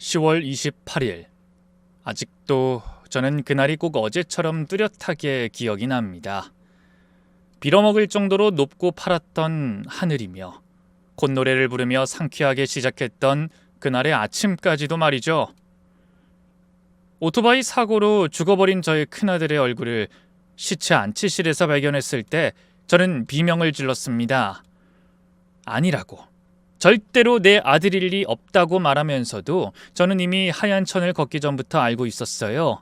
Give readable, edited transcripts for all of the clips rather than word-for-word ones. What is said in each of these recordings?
10월 28일. 아직도 저는 그날이 꼭 어제처럼 뚜렷하게 기억이 납니다. 빌어먹을 정도로 높고 파랗던 하늘이며 콧노래를 부르며 상쾌하게 시작했던 그날의 아침까지도 말이죠. 오토바이 사고로 죽어버린 저의 큰아들의 얼굴을 시체 안치실에서 발견했을 때 저는 비명을 질렀습니다. 아니라고. 절대로 내 아들일 리 없다고 말하면서도 저는 이미 하얀 천을 걷기 전부터 알고 있었어요.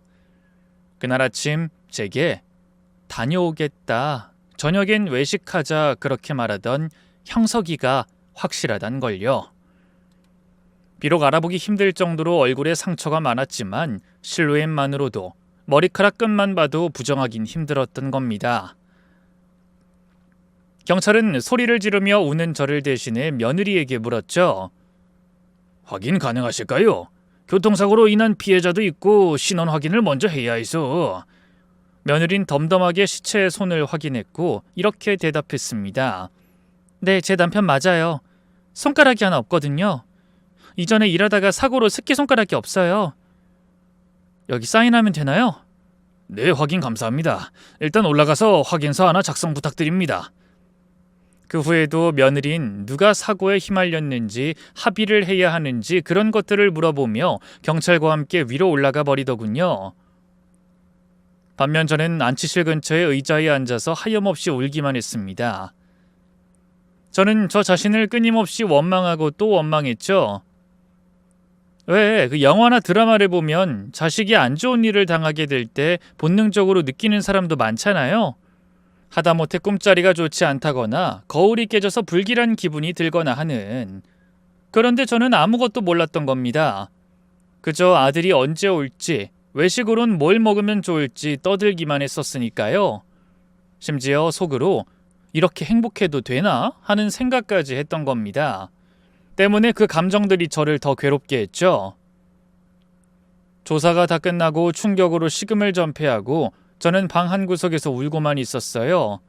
그날 아침 제게 다녀오겠다, 저녁엔 외식하자 그렇게 말하던 형석이가 확실하단 걸요. 비록 알아보기 힘들 정도로 얼굴에 상처가 많았지만 실루엣만으로도 머리카락 끝만 봐도 부정하긴 힘들었던 겁니다. 경찰은 소리를 지르며 우는 저를 대신해 며느리에게 물었죠. 확인 가능하실까요? 교통사고로 인한 피해자도 있고 신원 확인을 먼저 해야 해서. 며느린 덤덤하게 시체의 손을 확인했고 이렇게 대답했습니다. 네, 제 남편 맞아요. 손가락이 하나 없거든요. 이전에 일하다가 사고로 새끼손가락이 없어요. 여기 사인하면 되나요? 네, 확인 감사합니다. 일단 올라가서 확인서 하나 작성 부탁드립니다. 그 후에도 며느린 누가 사고에 휘말렸는지 합의를 해야 하는지 그런 것들을 물어보며 경찰과 함께 위로 올라가 버리더군요. 반면 저는 안치실 근처의 의자에 앉아서 하염없이 울기만 했습니다. 저는 저 자신을 끊임없이 원망하고 또 원망했죠. 왜 그 영화나 드라마를 보면 자식이 안 좋은 일을 당하게 될 때 본능적으로 느끼는 사람도 많잖아요. 하다못해 꿈자리가 좋지 않다거나 거울이 깨져서 불길한 기분이 들거나 하는. 그런데 저는 아무것도 몰랐던 겁니다. 그저 아들이 언제 올지, 외식으론 뭘 먹으면 좋을지 떠들기만 했었으니까요. 심지어 속으로 이렇게 행복해도 되나 하는 생각까지 했던 겁니다. 때문에 그 감정들이 저를 더 괴롭게 했죠. 조사가 다 끝나고 충격으로 식음을 전폐하고 저는 방 한 구석에서 울고만 있었어요.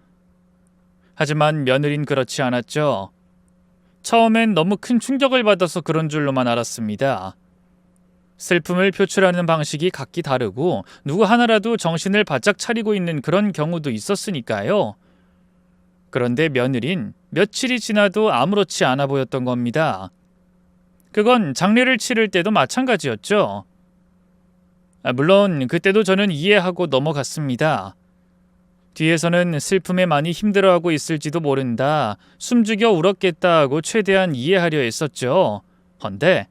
하지만 며느린 그렇지 않았죠. 처음엔 너무 큰 충격을 받아서 그런 줄로만 알았습니다. 슬픔을 표출하는 방식이 각기 다르고 누구 하나라도 정신을 바짝 차리고 있는 그런 경우도 있었으니까요. 그런데 며느린 며칠이 지나도 아무렇지 않아 보였던 겁니다. 그건 장례를 치를 때도 마찬가지였죠. 물론 그때도 저는 이해하고 넘어갔습니다. 뒤에서는 슬픔에 많이 힘들어하고 있을지도 모른다, 숨죽여 울었겠다 하고 최대한 이해하려 했었죠. 헌데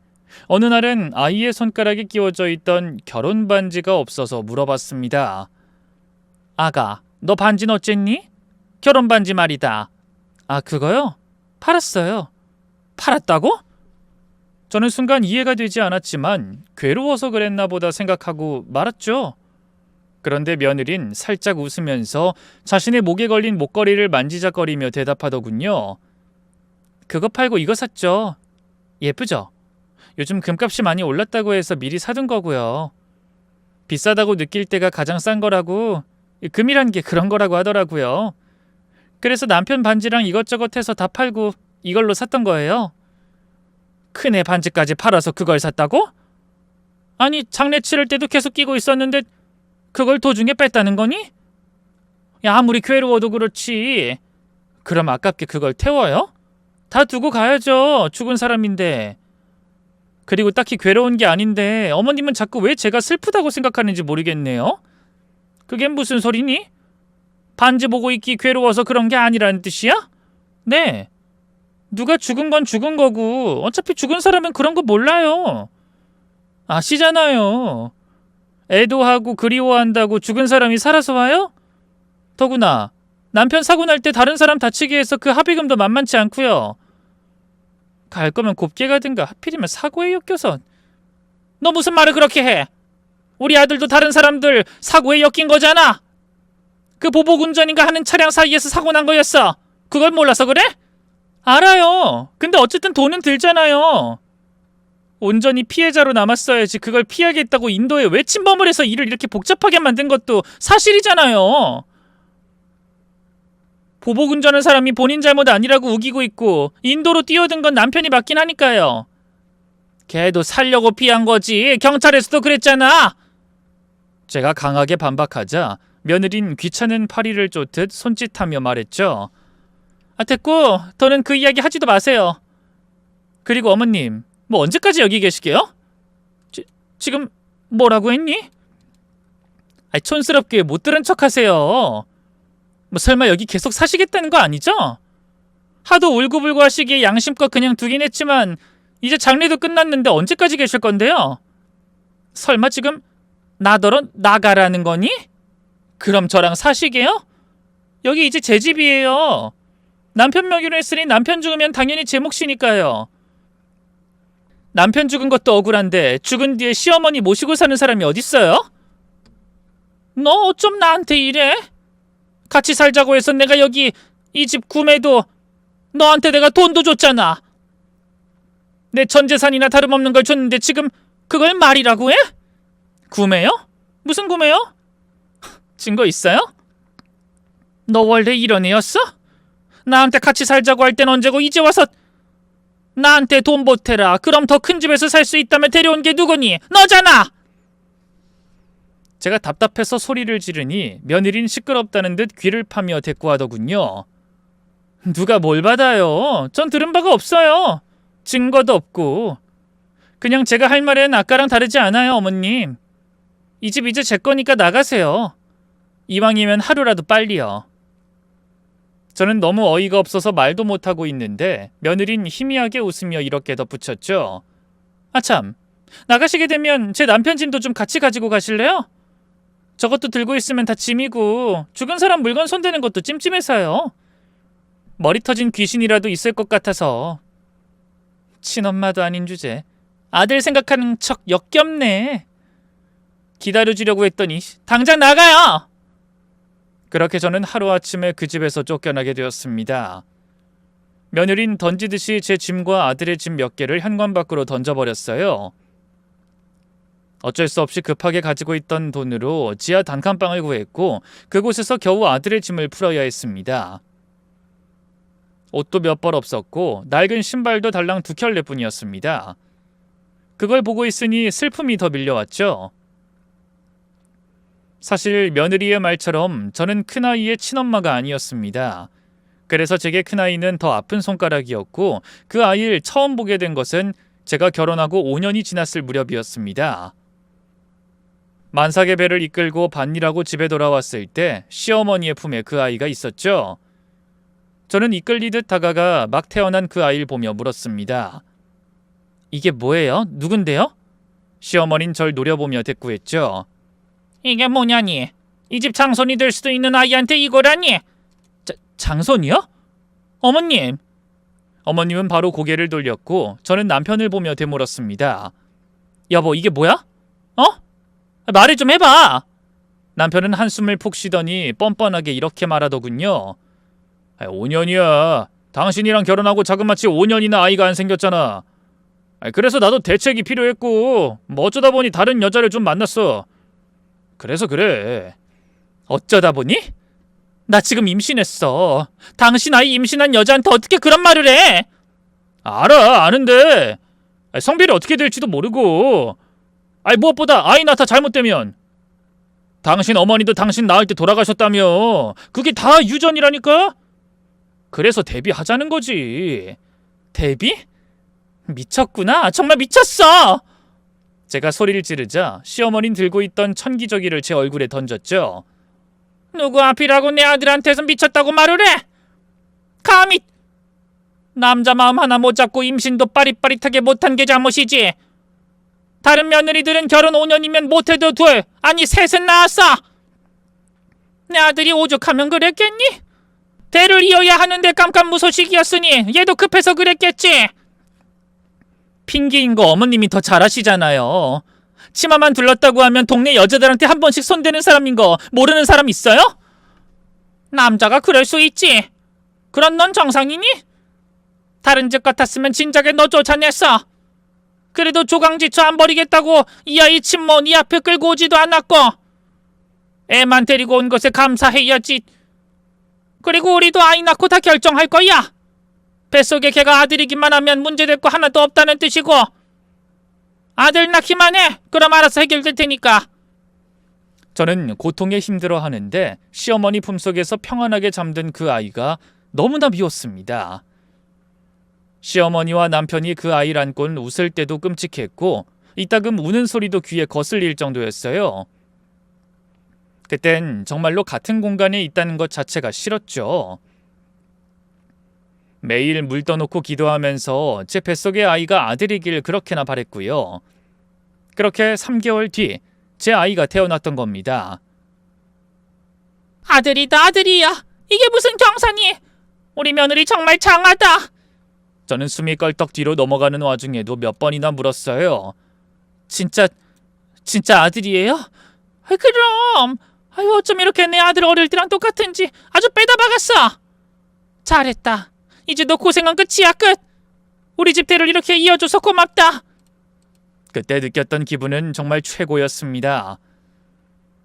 어느 날은 아이의 손가락에 끼워져 있던 결혼 반지가 없어서 물어봤습니다. 아가, 너 반지는 어쨌니? 결혼 반지 말이다. 아, 그거요? 팔았어요. 팔았다고? 저는 순간 이해가 되지 않았지만 괴로워서 그랬나 보다 생각하고 말았죠. 그런데 며느린 살짝 웃으면서 자신의 목에 걸린 목걸이를 만지작거리며 대답하더군요. 그거 팔고 이거 샀죠. 예쁘죠? 요즘 금값이 많이 올랐다고 해서 미리 사둔 거고요. 비싸다고 느낄 때가 가장 싼 거라고, 금이란 게 그런 거라고 하더라고요. 그래서 남편 반지랑 이것저것 해서 다 팔고 이걸로 샀던 거예요. 큰애 반지까지 팔아서 그걸 샀다고? 아니, 장례 치를 때도 계속 끼고 있었는데 그걸 도중에 뺐다는 거니? 야, 아무리 괴로워도 그렇지. 그럼 아깝게 그걸 태워요? 다 두고 가야죠. 죽은 사람인데. 그리고 딱히 괴로운 게 아닌데 어머님은 자꾸 왜 제가 슬프다고 생각하는지 모르겠네요. 그게 무슨 소리니? 반지 보고 있기 괴로워서 그런 게 아니라는 뜻이야? 네. 누가 죽은 건 죽은 거고 어차피 죽은 사람은 그런 거 몰라요. 아시잖아요. 애도하고 그리워한다고 죽은 사람이 살아서 와요? 더구나 남편 사고 날 때 다른 사람 다치게 해서 그 합의금도 만만치 않고요. 갈 거면 곱게 가든가 하필이면 사고에 엮여서. 너 무슨 말을 그렇게 해? 우리 아들도 다른 사람들 사고에 엮인 거잖아. 그 보복운전인가 하는 차량 사이에서 사고 난 거였어. 그걸 몰라서 그래? 알아요. 근데 어쨌든 돈은 들잖아요. 온전히 피해자로 남았어야지 그걸 피하겠다고 인도에 왜 침범을 해서 일을 이렇게 복잡하게 만든 것도 사실이잖아요. 보복운전한 사람이 본인 잘못 아니라고 우기고 있고 인도로 뛰어든 건 남편이 맞긴 하니까요. 걔도 살려고 피한 거지. 경찰에서도 그랬잖아. 제가 강하게 반박하자 며느린 귀찮은 파리를 쫓듯 손짓하며 말했죠. 됐고 더는 그 이야기 하지도 마세요. 그리고 어머님, 뭐 언제까지 여기 계시게요? 지금 뭐라고 했니? 촌스럽게 못 들은 척 하세요. 뭐 설마 여기 계속 사시겠다는 거 아니죠? 하도 울고불고 하시기에 양심껏 그냥 두긴 했지만 이제 장례도 끝났는데 언제까지 계실 건데요? 설마 지금 나더러 나가라는 거니? 그럼 저랑 사시게요? 여기 이제 제 집이에요. 남편 명의로 했으니 남편 죽으면 당연히 제 몫이니까요. 남편 죽은 것도 억울한데 죽은 뒤에 시어머니 모시고 사는 사람이 어딨어요? 너 어쩜 나한테 이래? 같이 살자고 해서 내가 여기 이 집 구매도 너한테 내가 돈도 줬잖아. 내 전 재산이나 다름없는 걸 줬는데 지금 그걸 말이라고 해? 구매요? 무슨 구매요? 증거 있어요? 너 원래 이런 애였어? 나한테 같이 살자고 할 땐 언제고 이제 와서 나한테 돈 보태라. 그럼 더 큰 집에서 살 수 있다며 데려온 게 누구니? 너잖아! 제가 답답해서 소리를 지르니 며느린 시끄럽다는 듯 귀를 파며 대꾸하더군요. 누가 뭘 받아요? 전 들은 바가 없어요. 증거도 없고. 그냥 제가 할 말은 아까랑 다르지 않아요, 어머님. 이 집 이제 제 거니까 나가세요. 이왕이면 하루라도 빨리요. 저는 너무 어이가 없어서 말도 못하고 있는데 며느린 희미하게 웃으며 이렇게 덧붙였죠. 참, 나가시게 되면 제 남편 짐도 좀 같이 가지고 가실래요? 저것도 들고 있으면 다 짐이고 죽은 사람 물건 손대는 것도 찜찜해서요. 머리 터진 귀신이라도 있을 것 같아서. 친엄마도 아닌 주제 아들 생각하는 척 역겹네. 기다려주려고 했더니 당장 나가요. 그렇게 저는 하루아침에 그 집에서 쫓겨나게 되었습니다. 며느린 던지듯이 제 짐과 아들의 짐 몇 개를 현관 밖으로 던져버렸어요. 어쩔 수 없이 급하게 가지고 있던 돈으로 지하 단칸방을 구했고 그곳에서 겨우 아들의 짐을 풀어야 했습니다. 옷도 몇 벌 없었고 낡은 신발도 달랑 2켤레 뿐이었습니다. 그걸 보고 있으니 슬픔이 더 밀려왔죠. 사실 며느리의 말처럼 저는 큰아이의 친엄마가 아니었습니다. 그래서 제게 큰아이는 더 아픈 손가락이었고 그 아이를 처음 보게 된 것은 제가 결혼하고 5년이 지났을 무렵이었습니다. 만삭의 배를 이끌고 밭일하고 집에 돌아왔을 때 시어머니의 품에 그 아이가 있었죠. 저는 이끌리듯 다가가 막 태어난 그 아이를 보며 물었습니다. 이게 뭐예요? 누군데요? 시어머니는 절 노려보며 대꾸했죠. 이게 뭐냐니? 이 집 장손이 될 수도 있는 아이한테 이거라니? 장손이요? 어머님! 어머님은 바로 고개를 돌렸고 저는 남편을 보며 되물었습니다. 여보, 이게 뭐야? 말을 좀 해봐! 남편은 한숨을 푹 쉬더니 뻔뻔하게 이렇게 말하더군요. 5년이야. 당신이랑 결혼하고 자그마치 5년이나 아이가 안 생겼잖아. 그래서 나도 대책이 필요했고 뭐 어쩌다 보니 다른 여자를 좀 만났어. 그래서 그래. 어쩌다 보니? 나 지금 임신했어. 당신 아이 임신한 여자한테 어떻게 그런 말을 해? 알아, 아는데 성별이 어떻게 될지도 모르고. 무엇보다 아이 낳다 잘못되면 당신 어머니도 당신 낳을 때 돌아가셨다며. 그게 다 유전이라니까? 그래서 대비하자는 거지. 대비? 미쳤구나. 정말 미쳤어. 제가 소리를 지르자 시어머니는 들고 있던 천기저귀를 제 얼굴에 던졌죠. 누구 앞이라고 내 아들한테서 미쳤다고 말을 해? 감히! 남자 마음 하나 못 잡고 임신도 빠릿빠릿하게 못한 게 잘못이지. 다른 며느리들은 결혼 5년이면 못해도 둘, 아니 셋은 낳았어. 내 아들이 오죽하면 그랬겠니? 대를 이어야 하는데 깜깜무소식이었으니 얘도 급해서 그랬겠지. 핑계인 거 어머님이 더 잘하시잖아요. 치마만 둘렀다고 하면 동네 여자들한테 한 번씩 손대는 사람인 거 모르는 사람 있어요? 남자가 그럴 수 있지. 그런 넌 정상이니? 다른 집 같았으면 진작에 너 쫓아냈어. 그래도 조강지처 안 버리겠다고 이 아이 친모 네 앞에 끌고 오지도 않았고 애만 데리고 온 것에 감사해야지. 그리고 우리도 아이 낳고 다 결정할 거야. 뱃속에 걔가 아들이기만 하면 문제될 거 하나도 없다는 뜻이고 아들 낳기만 해. 그럼 알아서 해결될 테니까. 저는 고통에 힘들어하는데 시어머니 품속에서 평안하게 잠든 그 아이가 너무나 미웠습니다. 시어머니와 남편이 그 아이를 안곤 웃을 때도 끔찍했고 이따금 우는 소리도 귀에 거슬릴 정도였어요. 그땐 정말로 같은 공간에 있다는 것 자체가 싫었죠. 매일 물 떠놓고 기도하면서 제 뱃속의 아이가 아들이길 그렇게나 바랬고요. 그렇게 3개월 뒤 제 아이가 태어났던 겁니다. 아들이다, 아들이야. 이게 무슨 경사니? 우리 며느리 정말 장하다. 저는 숨이 껄떡 뒤로 넘어가는 와중에도 몇 번이나 물었어요. 진짜 아들이에요? 그럼. 어쩜 이렇게 내 아들 어릴 때랑 똑같은지 아주 빼다 박았어. 잘했다. 이제 너 고생은 끝이야, 끝. 우리 집 대를 이렇게 이어줘서 고맙다. 그때 느꼈던 기분은 정말 최고였습니다.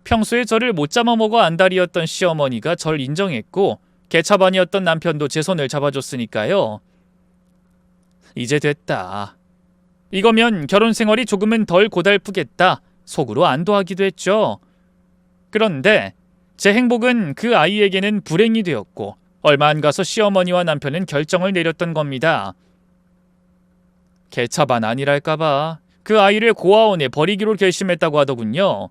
평소에 저를 못 잡아먹어 안달이었던 시어머니가 절 인정했고 개차반이었던 남편도 제 손을 잡아줬으니까요. 이제 됐다. 이거면 결혼 생활이 조금은 덜 고달프겠다. 속으로 안도하기도 했죠. 그런데 제 행복은 그 아이에게는 불행이 되었고 얼마 안 가서 시어머니와 남편은 결정을 내렸던 겁니다. 개차반 아니랄까봐 그 아이를 고아원에 버리기로 결심했다고 하더군요.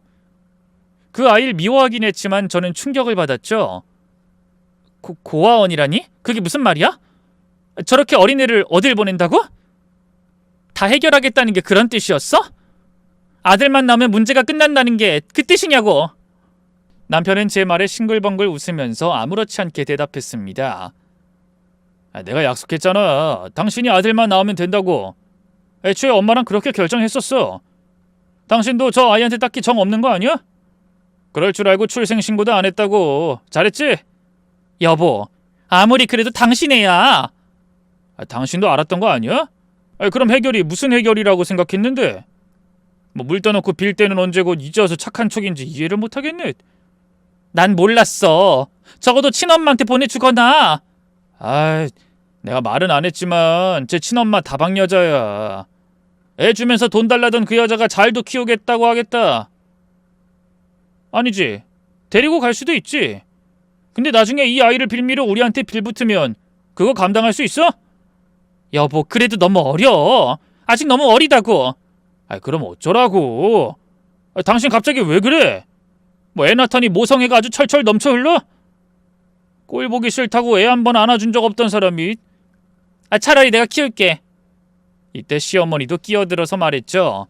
그 아이를 미워하긴 했지만 저는 충격을 받았죠. 고아원이라니? 그게 무슨 말이야? 저렇게 어린애를 어딜 보낸다고? 다 해결하겠다는 게 그런 뜻이었어? 아들만 낳으면 문제가 끝난다는 게 그 뜻이냐고. 남편은 제 말에 싱글벙글 웃으면서 아무렇지 않게 대답했습니다. 내가 약속했잖아. 당신이 아들만 낳으면 된다고. 애초에 엄마랑 그렇게 결정했었어. 당신도 저 아이한테 딱히 정 없는 거 아니야? 그럴 줄 알고 출생신고도 안 했다고. 잘했지? 여보, 아무리 그래도 당신 애야. 당신도 알았던 거 아니야? 그럼 해결이 무슨 해결이라고 생각했는데? 뭐 물 떠놓고 빌 때는 언제고 이제 와서 착한 척인지 이해를 못하겠네. 난 몰랐어. 적어도 친엄마한테 보내주거나. 내가 말은 안 했지만 제 친엄마 다방 여자야. 애 주면서 돈 달라던 그 여자가 잘도 키우겠다고 하겠다. 아니지. 데리고 갈 수도 있지. 근데 나중에 이 아이를 빌미로 우리한테 빌붙으면 그거 감당할 수 있어? 여보, 그래도 너무 어려. 아직 너무 어리다고. 그럼 어쩌라고. 당신 갑자기 왜 그래? 뭐 애 낳다니 모성애가 아주 철철 넘쳐 흘러? 꼴 보기 싫다고 애 한 번 안아준 적 없던 사람이. 차라리 내가 키울게. 이때 시어머니도 끼어들어서 말했죠.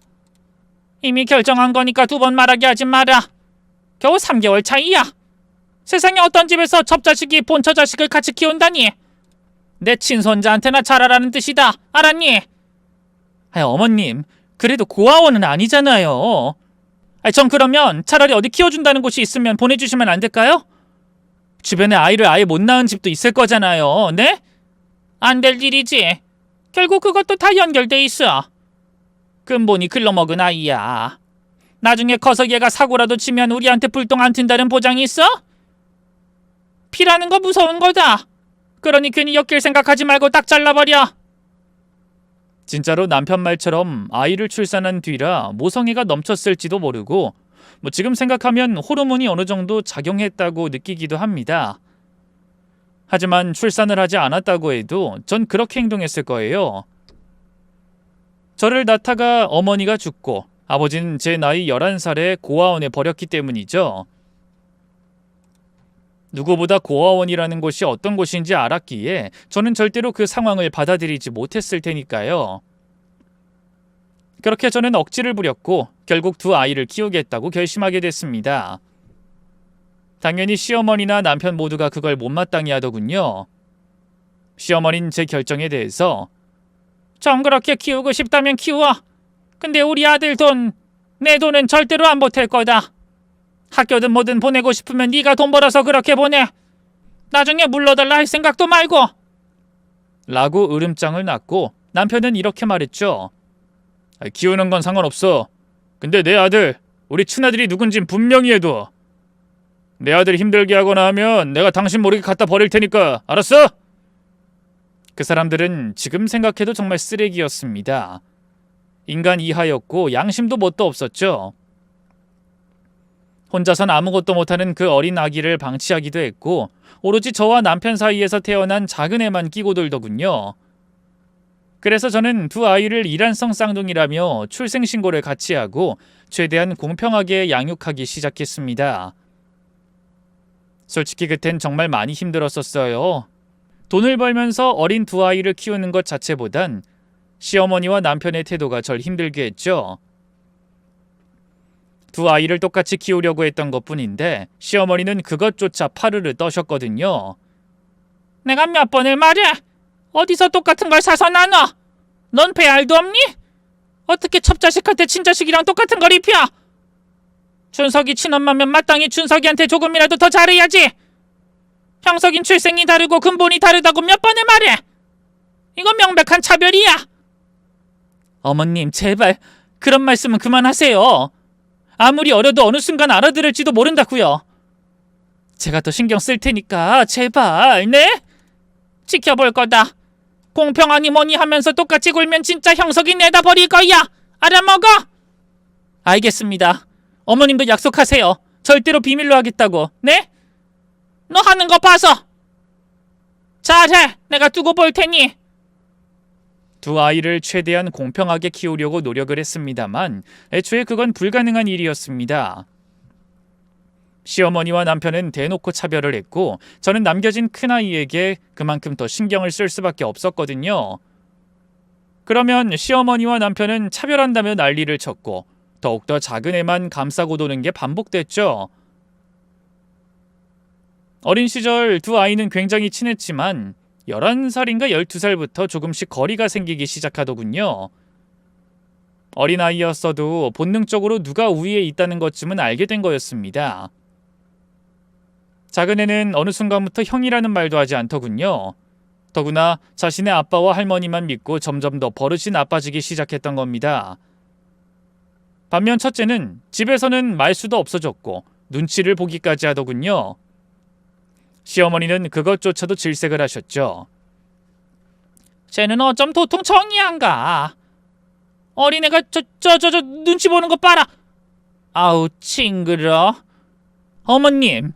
이미 결정한 거니까 2번 말하게 하지 마라. 겨우 3개월 차이야. 세상에 어떤 집에서 접자식이 본처 자식을 같이 키운다니. 내 친손자한테나 잘하라는 뜻이다. 알았니? 어머님, 그래도 고아원은 아니잖아요. 전 그러면 차라리 어디 키워준다는 곳이 있으면 보내주시면 안 될까요? 주변에 아이를 아예 못 낳은 집도 있을 거잖아요. 네? 안 될 일이지. 결국 그것도 다 연결돼 있어. 근본이 글러먹은 아이야. 나중에 커서 얘가 사고라도 치면 우리한테 불똥 안 튄다는 보장이 있어? 피라는 거 무서운 거다. 그러니 괜히 엮일 생각하지 말고 딱 잘라버려. 진짜로 남편 말처럼 아이를 출산한 뒤라 모성애가 넘쳤을지도 모르고 지금 생각하면 호르몬이 어느 정도 작용했다고 느끼기도 합니다. 하지만 출산을 하지 않았다고 해도 전 그렇게 행동했을 거예요. 저를 낳다가 어머니가 죽고 아버지는 제 나이 11살에 고아원에 버렸기 때문이죠. 누구보다 고아원이라는 곳이 어떤 곳인지 알았기에 저는 절대로 그 상황을 받아들이지 못했을 테니까요. 그렇게 저는 억지를 부렸고 결국 2 아이를 키우겠다고 결심하게 됐습니다. 당연히 시어머니나 남편 모두가 그걸 못마땅해 하더군요. 시어머니는 제 결정에 대해서 정 그렇게 키우고 싶다면 키워. 근데 우리 아들 돈, 내 돈은 절대로 안 보탤 거다. 학교든 뭐든 보내고 싶으면 네가 돈 벌어서 그렇게 보내. 나중에 물러달라 할 생각도 말고. 라고 으름장을 놨고 남편은 이렇게 말했죠. 키우는 건 상관없어. 근데 내 아들, 우리 친아들이 누군진 분명히 해둬. 내 아들이 힘들게 하거나 하면 내가 당신 모르게 갖다 버릴 테니까 알았어? 그 사람들은 지금 생각해도 정말 쓰레기였습니다. 인간 이하였고 양심도 뭣도 없었죠. 혼자선 아무것도 못하는 그 어린 아기를 방치하기도 했고 오로지 저와 남편 사이에서 태어난 작은 애만 끼고 돌더군요. 그래서 저는 두 아이를 일란성 쌍둥이라며 출생신고를 같이 하고 최대한 공평하게 양육하기 시작했습니다. 솔직히 그땐 정말 많이 힘들었었어요. 돈을 벌면서 어린 두 아이를 키우는 것 자체보단 시어머니와 남편의 태도가 절 힘들게 했죠. 두 아이를 똑같이 키우려고 했던 것뿐인데 시어머니는 그것조차 파르르 떠셨거든요. 내가 몇 번을 말해. 어디서 똑같은 걸 사서 나눠? 넌 배알도 없니? 어떻게 첩자식한테 친자식이랑 똑같은 걸 입혀? 준석이 친엄마면 마땅히 준석이한테 조금이라도 더 잘해야지. 형석인 출생이 다르고 근본이 다르다고 몇 번을 말해. 이건 명백한 차별이야. 어머님, 제발 그런 말씀은 그만하세요. 아무리 어려도 어느 순간 알아들을지도 모른다고요. 제가 더 신경 쓸 테니까 제발, 네? 지켜볼 거다. 공평하니 뭐니 하면서 똑같이 굴면 진짜 형석이 내다 버릴 거야. 알아먹어? 알겠습니다. 어머님도 약속하세요. 절대로 비밀로 하겠다고. 네? 너 하는 거 봐서. 잘해. 내가 두고 볼 테니. 두 아이를 최대한 공평하게 키우려고 노력을 했습니다만 애초에 그건 불가능한 일이었습니다. 시어머니와 남편은 대놓고 차별을 했고 저는 남겨진 큰아이에게 그만큼 더 신경을 쓸 수밖에 없었거든요. 그러면 시어머니와 남편은 차별한다며 난리를 쳤고 더욱더 작은 애만 감싸고 도는 게 반복됐죠. 어린 시절 두 아이는 굉장히 친했지만 11살인가 12살부터 조금씩 거리가 생기기 시작하더군요. 어린아이였어도 본능적으로 누가 우위에 있다는 것쯤은 알게 된 거였습니다. 작은 애는 어느 순간부터 형이라는 말도 하지 않더군요. 더구나 자신의 아빠와 할머니만 믿고 점점 더 버릇이 나빠지기 시작했던 겁니다. 반면 첫째는 집에서는 말수도 없어졌고 눈치를 보기까지 하더군요. 시어머니는 그것조차도 질색을 하셨죠. 쟤는 어쩜 도통 정이 안 가. 어린애가 저 눈치 보는 거 봐라. 아우 징그러. 어머님,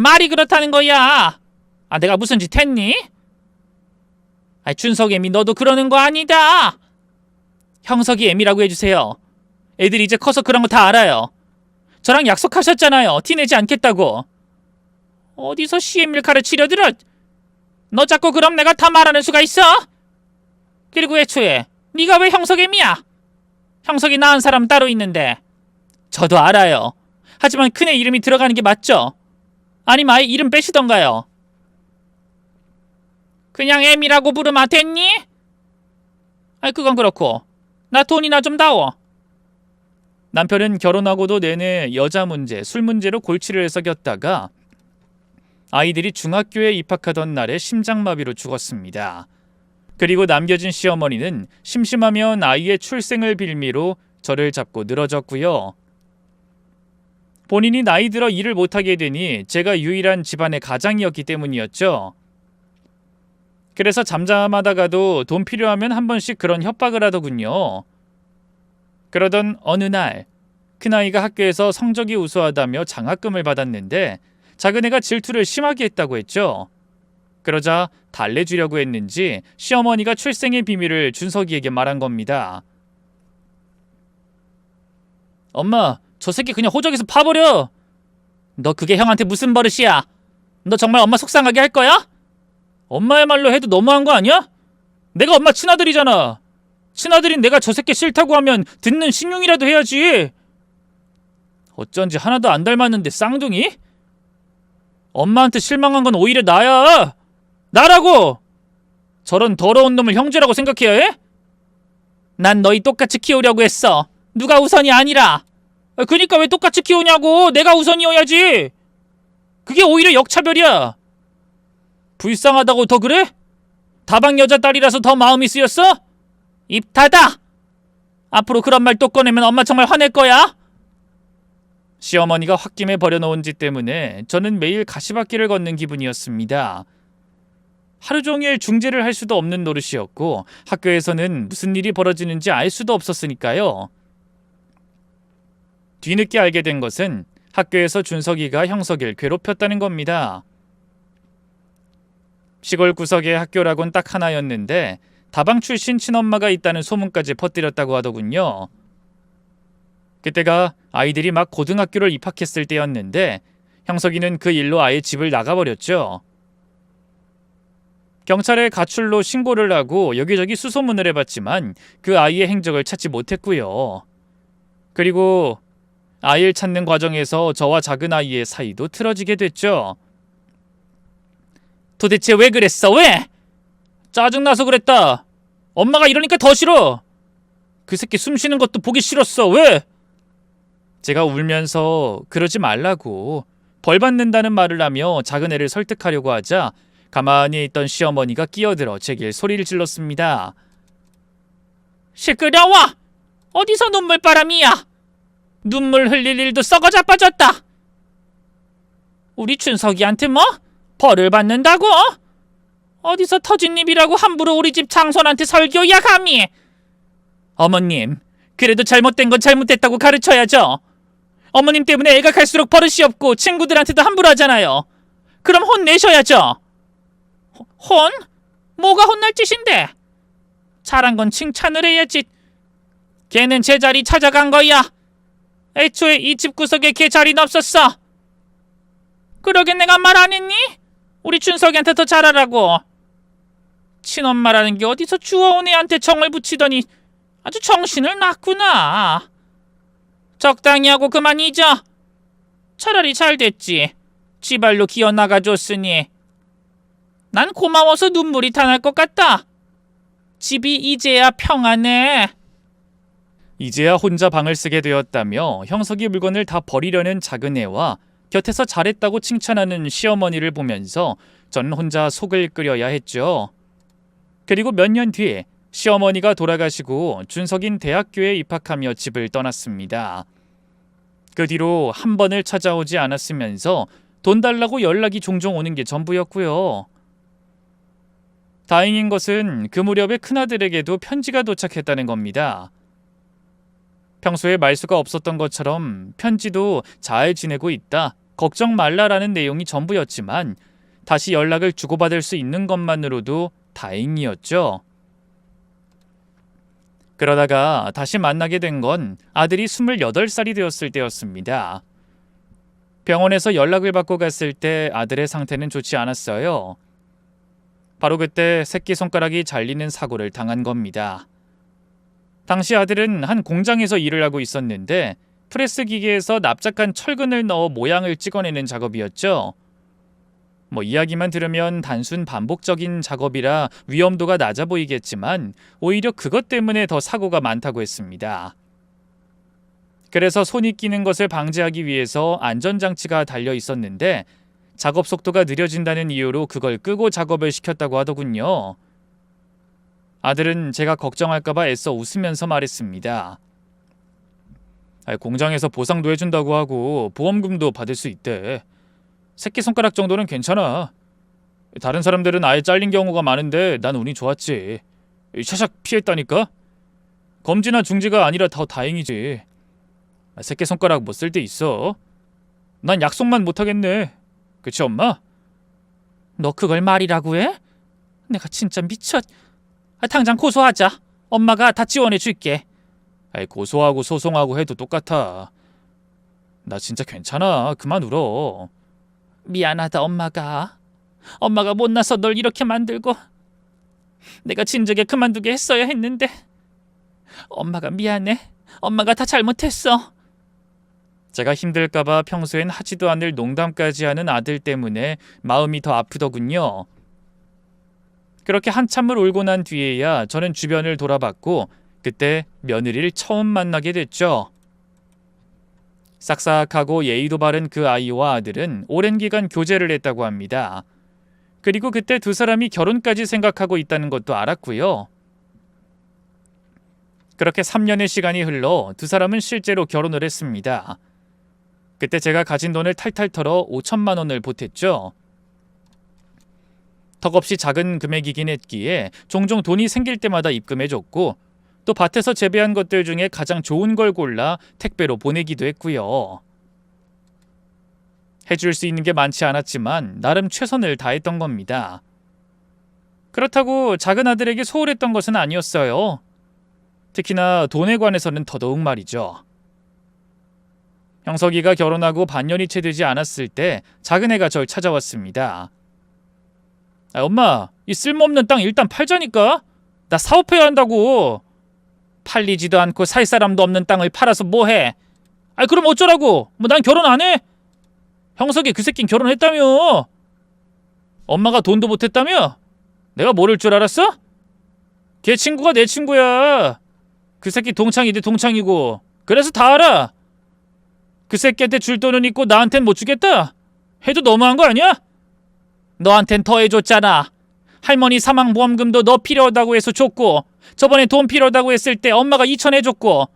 말이 그렇다는 거야. 내가 무슨 짓 했니? 준석 애미 너도 그러는 거 아니다. 형석이 애미라고 해주세요. 애들이 이제 커서 그런 거 다 알아요. 저랑 약속하셨잖아요. 티내지 않겠다고. 어디서 시애미를 가르치려 들어? 너 자꾸 그럼 내가 다 말하는 수가 있어? 그리고 애초에 네가 왜 형석애미야? 형석이 낳은 사람 따로 있는데. 저도 알아요. 하지만 큰애 이름이 들어가는 게 맞죠? 아니면 아예 이름 빼시던가요. 그냥 애미라고 부르면 됐니? 그건 그렇고 나 돈이나 좀 다오. 남편은 결혼하고도 내내 여자 문제, 술 문제로 골치를 썩였다가 아이들이 중학교에 입학하던 날에 심장마비로 죽었습니다. 그리고 남겨진 시어머니는 심심하면 아이의 출생을 빌미로 저를 잡고 늘어졌고요. 본인이 나이 들어 일을 못하게 되니 제가 유일한 집안의 가장이었기 때문이었죠. 그래서 잠잠하다가도 돈 필요하면 한 번씩 그런 협박을 하더군요. 그러던 어느 날 큰아이가 학교에서 성적이 우수하다며 장학금을 받았는데 작은애가 질투를 심하게 했다고 했죠. 그러자 달래주려고 했는지 시어머니가 출생의 비밀을 준석이에게 말한 겁니다. 엄마, 저 새끼 그냥 호적에서 파버려. 너 그게 형한테 무슨 버릇이야? 너 정말 엄마 속상하게 할 거야? 엄마의 말로 해도 너무한 거 아니야? 내가 엄마 친아들이잖아. 친아들인 내가 저 새끼 싫다고 하면 듣는 신용이라도 해야지. 어쩐지 하나도 안 닮았는데 쌍둥이? 엄마한테 실망한 건 오히려 나야. 나라고. 저런 더러운 놈을 형제라고 생각해야 해? 난 너희 똑같이 키우려고 했어. 누가 우선이 아니라. 그니까 왜 똑같이 키우냐고. 내가 우선이어야지. 그게 오히려 역차별이야. 불쌍하다고 더 그래? 다방 여자 딸이라서 더 마음이 쓰였어? 입 닫아. 앞으로 그런 말 또 꺼내면 엄마 정말 화낼 거야. 시어머니가 홧김에 버려놓은 짓 때문에 저는 매일 가시밭길을 걷는 기분이었습니다. 하루 종일 중재를 할 수도 없는 노릇이었고 학교에서는 무슨 일이 벌어지는지 알 수도 없었으니까요. 뒤늦게 알게 된 것은 학교에서 준석이가 형석이를 괴롭혔다는 겁니다. 시골 구석에 학교라곤 딱 하나였는데 다방 출신 친엄마가 있다는 소문까지 퍼뜨렸다고 하더군요. 그때가 아이들이 막 고등학교를 입학했을 때였는데 형석이는 그 일로 아예 집을 나가버렸죠. 경찰에 가출로 신고를 하고 여기저기 수소문을 해봤지만 그 아이의 행적을 찾지 못했고요. 그리고 아이를 찾는 과정에서 저와 작은 아이의 사이도 틀어지게 됐죠. 도대체 왜 그랬어? 왜? 짜증나서 그랬다. 엄마가 이러니까 더 싫어. 그 새끼 숨 쉬는 것도 보기 싫었어. 왜? 제가 울면서 그러지 말라고 벌 받는다는 말을 하며 작은 애를 설득하려고 하자 가만히 있던 시어머니가 끼어들어 제길 소리를 질렀습니다. 시끄러워! 어디서 눈물바람이야? 눈물 흘릴 일도 썩어 자빠졌다. 우리 준석이한테 뭐? 벌을 받는다고? 어디서 터진 입이라고 함부로 우리 집 장손한테 설교야 감히? 어머님, 그래도 잘못된 건 잘못됐다고 가르쳐야죠. 어머님 때문에 애가 갈수록 버릇이 없고 친구들한테도 함부로 하잖아요. 그럼 혼내셔야죠. 혼? 뭐가 혼날 짓인데? 잘한 건 칭찬을 해야지. 걔는 제자리 찾아간 거야. 애초에 이 집 구석에 걔 자리는 없었어. 그러게 내가 말 안 했니? 우리 준석이한테 더 잘하라고. 친엄마라는 게 어디서 주워온 애한테 정을 붙이더니 아주 정신을 놨구나. 적당히 하고 그만 잊어. 차라리 잘 됐지. 지발로 기어 나가줬으니. 난 고마워서 눈물이 다 날 것 같다. 집이 이제야 평안해. 이제야 혼자 방을 쓰게 되었다며 형석이 물건을 다 버리려는 작은 애와 곁에서 잘했다고 칭찬하는 시어머니를 보면서 저는 혼자 속을 끓여야 했죠. 그리고 몇 년 뒤에 시어머니가 돌아가시고 준석인 대학교에 입학하며 집을 떠났습니다. 그 뒤로 한 번을 찾아오지 않았으면서 돈 달라고 연락이 종종 오는 게 전부였고요. 다행인 것은 그 무렵에 큰아들에게도 편지가 도착했다는 겁니다. 평소에 말수가 없었던 것처럼 편지도 잘 지내고 있다, 걱정 말라라는 내용이 전부였지만 다시 연락을 주고받을 수 있는 것만으로도 다행이었죠. 그러다가 다시 만나게 된 건 아들이 28살이 되었을 때였습니다. 병원에서 연락을 받고 갔을 때 아들의 상태는 좋지 않았어요. 바로 그때 새끼손가락이 잘리는 사고를 당한 겁니다. 당시 아들은 한 공장에서 일을 하고 있었는데 프레스 기계에서 납작한 철근을 넣어 모양을 찍어내는 작업이었죠. 이야기만 들으면 단순 반복적인 작업이라 위험도가 낮아 보이겠지만 오히려 그것 때문에 더 사고가 많다고 했습니다. 그래서 손이 끼는 것을 방지하기 위해서 안전장치가 달려 있었는데 작업 속도가 느려진다는 이유로 그걸 끄고 작업을 시켰다고 하더군요. 아들은 제가 걱정할까봐 애써 웃으면서 말했습니다. 공장에서 보상도 해준다고 하고 보험금도 받을 수 있대. 새끼손가락 정도는 괜찮아. 다른 사람들은 아예 잘린 경우가 많은데 난 운이 좋았지. 샤샥 피했다니까? 검지나 중지가 아니라 더 다행이지. 새끼손가락 못 쓸 때 있어. 난 약속만 못하겠네. 그치 엄마? 너 그걸 말이라고 해? 내가 진짜 미쳤. 당장 고소하자. 엄마가 다 지원해 줄게. 고소하고 소송하고 해도 똑같아. 나 진짜 괜찮아. 그만 울어. 미안하다 엄마가. 엄마가 못나서 널 이렇게 만들고 내가 진작에 그만두게 했어야 했는데. 엄마가 미안해. 엄마가 다 잘못했어. 제가 힘들까봐 평소엔 하지도 않을 농담까지 하는 아들 때문에 마음이 더 아프더군요. 그렇게 한참을 울고 난 뒤에야 저는 주변을 돌아봤고 그때 며느리를 처음 만나게 됐죠. 싹싹하고 예의도 바른 그 아이와 아들은 오랜 기간 교제를 했다고 합니다. 그리고 그때 두 사람이 결혼까지 생각하고 있다는 것도 알았고요. 그렇게 3년의 시간이 흘러 두 사람은 실제로 결혼을 했습니다. 그때 제가 가진 돈을 탈탈 털어 5천만 원을 보탰죠. 턱없이 작은 금액이긴 했기에 종종 돈이 생길 때마다 입금해줬고 또 밭에서 재배한 것들 중에 가장 좋은 걸 골라 택배로 보내기도 했고요. 해줄 수 있는 게 많지 않았지만 나름 최선을 다했던 겁니다. 그렇다고 작은 아들에게 소홀했던 것은 아니었어요. 특히나 돈에 관해서는 더더욱 말이죠. 형석이가 결혼하고 반년이 채 되지 않았을 때 작은 애가 절 찾아왔습니다. 엄마, 이 쓸모없는 땅 일단 팔자니까. 나 사업해야 한다고. 팔리지도 않고 살 사람도 없는 땅을 팔아서 뭐해? 그럼 어쩌라고? 뭐 난 결혼 안 해? 형석이 그 새낀 결혼했다며. 엄마가 돈도 못했다며? 내가 모를 줄 알았어? 걔 친구가 내 친구야. 그 새끼 동창이 내 동창이고. 그래서 다 알아. 그 새끼한테 줄 돈은 있고 나한텐 못 주겠다? 해도 너무한 거 아니야? 너한텐 더 해줬잖아. 할머니 사망보험금도 너 필요하다고 해서 줬고 저번에 돈 필요하다고 했을 때 엄마가 2천 해줬고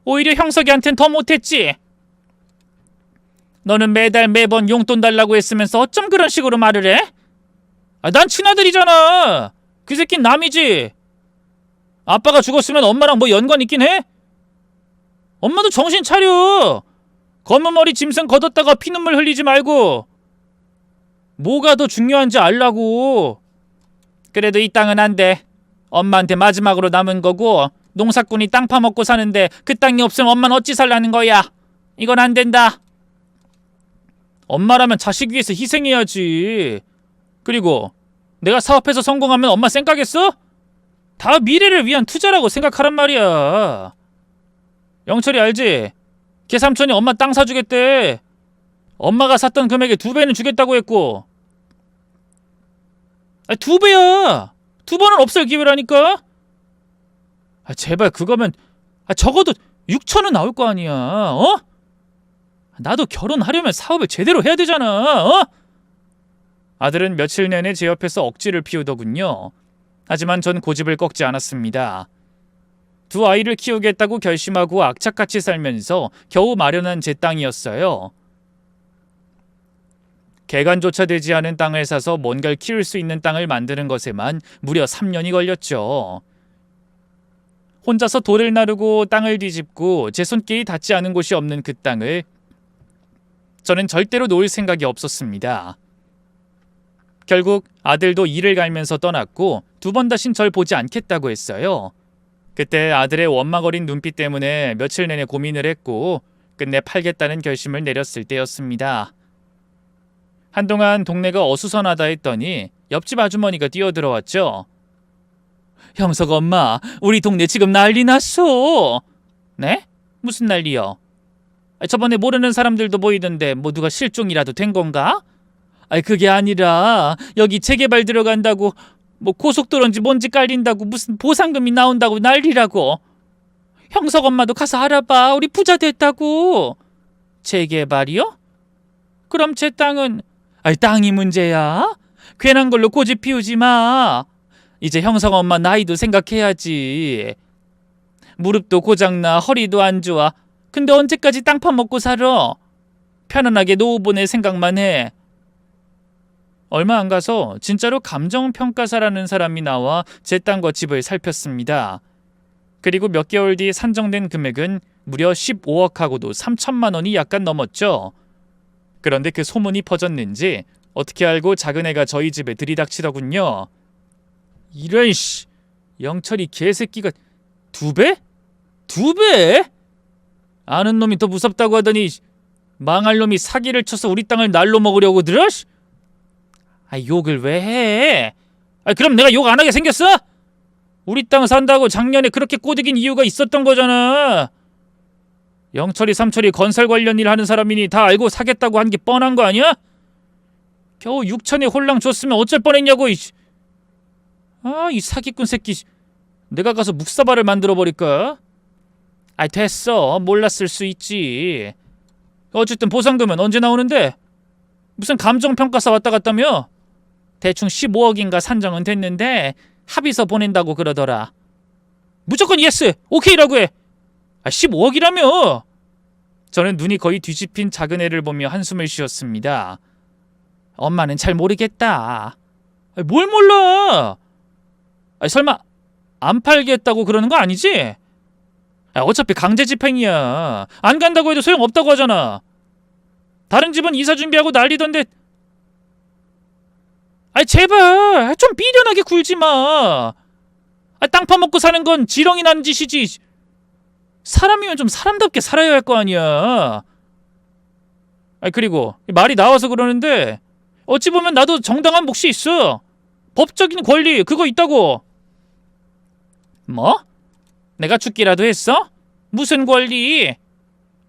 오히려 형석이한텐 더 못했지. 너는 매달 매번 용돈 달라고 했으면서 어쩜 그런 식으로 말을 해? 난 친아들이잖아. 그 새끼는 남이지. 아빠가 죽었으면 엄마랑 뭐 연관 있긴 해? 엄마도 정신 차려. 검은 머리 짐승 걷었다가 피눈물 흘리지 말고. 뭐가 더 중요한지 알라고. 그래도 이 땅은 안 돼. 엄마한테 마지막으로 남은 거고 농사꾼이 땅 파먹고 사는데 그 땅이 없으면 엄마는 어찌 살라는 거야. 이건 안 된다. 엄마라면 자식 위해서 희생해야지. 그리고 내가 사업해서 성공하면 엄마 쌩까겠어? 다 미래를 위한 투자라고 생각하란 말이야. 영철이 알지? 걔 삼촌이 엄마 땅 사주겠대. 엄마가 샀던 금액의 2배는 주겠다고 했고. 2배야. 2번은 없을 기회라니까. 제발 그거면 적어도 6천은 나올 거 아니야. 어? 나도 결혼하려면 사업을 제대로 해야 되잖아. 어? 아들은 며칠 내내 제 옆에서 억지를 피우더군요. 하지만 전 고집을 꺾지 않았습니다. 두 아이를 키우겠다고 결심하고 악착같이 살면서 겨우 마련한 제 땅이었어요. 개간조차 되지 않은 땅을 사서 뭔가를 키울 수 있는 땅을 만드는 것에만 무려 3년이 걸렸죠. 혼자서 돌을 나르고 땅을 뒤집고 제 손길이 닿지 않은 곳이 없는 그 땅을 저는 절대로 놓을 생각이 없었습니다. 결국 아들도 이를 갈면서 떠났고 2번 다신 절 보지 않겠다고 했어요. 그때 아들의 원망어린 눈빛 때문에 며칠 내내 고민을 했고 끝내 팔겠다는 결심을 내렸을 때였습니다. 한동안 동네가 어수선하다 했더니 옆집 아주머니가 뛰어들어왔죠. 형석 엄마, 우리 동네 지금 난리 났어. 네? 무슨 난리요? 저번에 모르는 사람들도 보이던데 뭐 누가 실종이라도 된 건가? 그게 아니라 여기 재개발 들어간다고 뭐 고속도로인지 뭔지 깔린다고 무슨 보상금이 나온다고 난리라고. 형석 엄마도 가서 알아봐. 우리 부자 됐다고. 재개발이요? 그럼 제 땅은 땅이 문제야? 괜한 걸로 고집 피우지 마. 이제 형석 엄마 나이도 생각해야지. 무릎도 고장나 허리도 안 좋아. 근데 언제까지 땅 파먹고 살아? 편안하게 노후 보낼 생각만 해. 얼마 안 가서 진짜로 감정평가사라는 사람이 나와 제 땅과 집을 살폈습니다. 그리고 몇 개월 뒤 산정된 금액은 무려 15억하고도 3천만 원이 약간 넘었죠. 그런데 그 소문이 퍼졌는지 어떻게 알고 작은 애가 저희 집에 들이닥치더군요. 이런 씨, 영철이 개새끼가 2배? 2배? 아는 놈이 더 무섭다고 하더니 망할 놈이 사기를 쳐서 우리 땅을 날로 먹으려고 들어? 욕을 왜 해? 그럼 내가 욕 안 하게 생겼어? 우리 땅 산다고 작년에 그렇게 꼬드긴 이유가 있었던 거잖아. 영철이 삼철이 건설 관련 일 하는 사람이니 다 알고 사겠다고 한 게 뻔한 거 아니야? 겨우 6천에 홀랑 줬으면 어쩔 뻔했냐고. 이 사기꾼 새끼. 내가 가서 묵사발을 만들어버릴까? 됐어. 몰랐을 수 있지. 어쨌든 보상금은 언제 나오는데? 무슨 감정평가사 왔다 갔다며? 대충 15억인가 산정은 됐는데 합의서 보낸다고 그러더라. 무조건 예스! 오케이라고 해! 15억이라며! 저는 눈이 거의 뒤집힌 작은 애를 보며 한숨을 쉬었습니다. 엄마는 잘 모르겠다. 뭘 몰라? 설마 안 팔겠다고 그러는 거 아니지? 어차피 강제 집행이야. 안 간다고 해도 소용없다고 하잖아. 다른 집은 이사 준비하고 난리던데. 제발 좀 미련하게 굴지 마. 땅 파먹고 사는 건 지렁이 나는 짓이지. 사람이면 좀 사람답게 살아야 할 거 아니야. 그리고 말이 나와서 그러는데 어찌 보면 나도 정당한 몫이 있어. 법적인 권리 그거 있다고. 뭐? 내가 죽기라도 했어? 무슨 권리?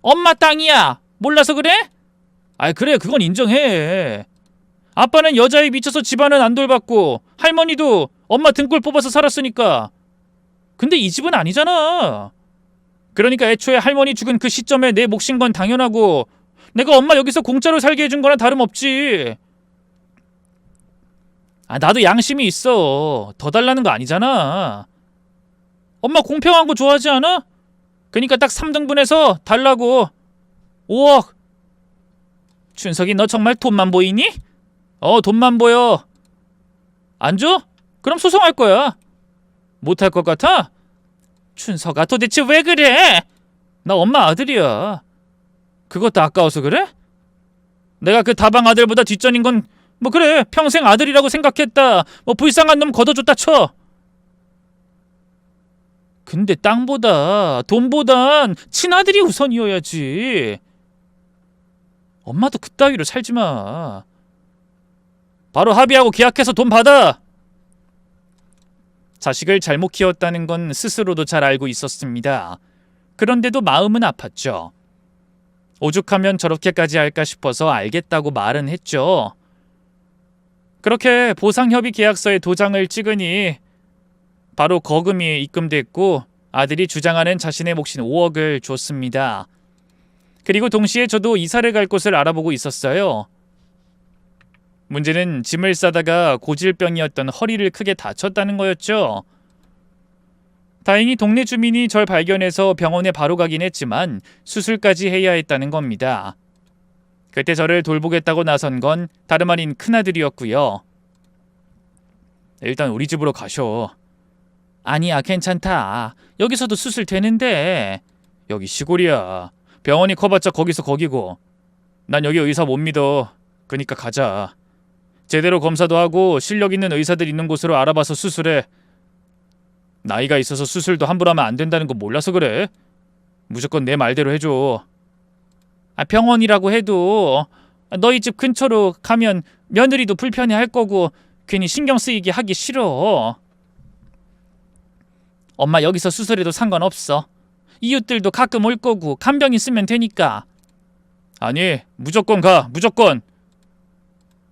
엄마 땅이야. 몰라서 그래? 그래 그건 인정해. 아빠는 여자에 미쳐서 집안은 안 돌봤고 할머니도 엄마 등골 뽑아서 살았으니까. 근데 이 집은 아니잖아. 그러니까 애초에 할머니 죽은 그 시점에 내 몫인 건 당연하고 내가 엄마 여기서 공짜로 살게 해준 거나 다름없지. 나도 양심이 있어. 더 달라는 거 아니잖아. 엄마 공평한 거 좋아하지 않아? 그니까 딱 3등분해서 달라고. 5억. 춘석이 너 정말 돈만 보이니? 돈만 보여. 안 줘? 그럼 소송할 거야. 못할 것 같아? 춘석아 도대체 왜 그래? 나 엄마 아들이야. 그것도 아까워서 그래? 내가 그 다방 아들보다 뒷전인 건 뭐 그래 평생 아들이라고 생각했다. 뭐 불쌍한 놈 걷어줬다 쳐. 근데 땅보다 돈보단 친아들이 우선이어야지. 엄마도 그따위로 살지 마. 바로 합의하고 계약해서 돈 받아. 자식을 잘못 키웠다는 건 스스로도 잘 알고 있었습니다. 그런데도 마음은 아팠죠. 오죽하면 저렇게까지 할까 싶어서 알겠다고 말은 했죠. 그렇게 보상협의 계약서에 도장을 찍으니 바로 거금이 입금됐고 아들이 주장하는 자신의 몫인 5억을 줬습니다. 그리고 동시에 저도 이사를 갈 곳을 알아보고 있었어요. 문제는 짐을 싸다가 고질병이었던 허리를 크게 다쳤다는 거였죠. 다행히 동네 주민이 절 발견해서 병원에 바로 가긴 했지만 수술까지 해야 했다는 겁니다. 그때 저를 돌보겠다고 나선 건 다름 아닌 큰아들이었고요. 일단 우리 집으로 가셔. 아니야 괜찮다. 여기서도 수술 되는데. 여기 시골이야. 병원이 커봤자 거기서 거기고. 난 여기 의사 못 믿어. 그니까 가자. 제대로 검사도 하고 실력 있는 의사들 있는 곳으로 알아봐서 수술해. 나이가 있어서 수술도 함부로 하면 안 된다는 거 몰라서 그래. 무조건 내 말대로 해줘. 병원이라고 해도 너희 집 근처로 가면 며느리도 불편해할 거고 괜히 신경 쓰이게 하기 싫어. 엄마 여기서 수술해도 상관없어. 이웃들도 가끔 올 거고 간병인 쓰면 되니까. 아니 무조건 가. 무조건.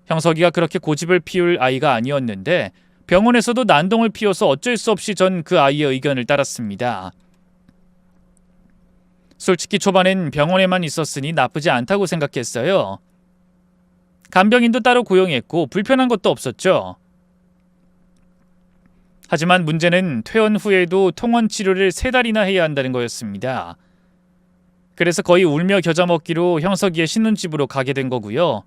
형석이가 그렇게 고집을 피울 아이가 아니었는데 병원에서도 난동을 피워서 어쩔 수 없이 전 그 아이의 의견을 따랐습니다. 솔직히 초반엔 병원에만 있었으니 나쁘지 않다고 생각했어요. 간병인도 따로 고용했고 불편한 것도 없었죠. 하지만 문제는 퇴원 후에도 통원 치료를 3달이나 해야 한다는 거였습니다. 그래서 거의 울며 겨자 먹기로 형석이의 신혼집으로 가게 된 거고요.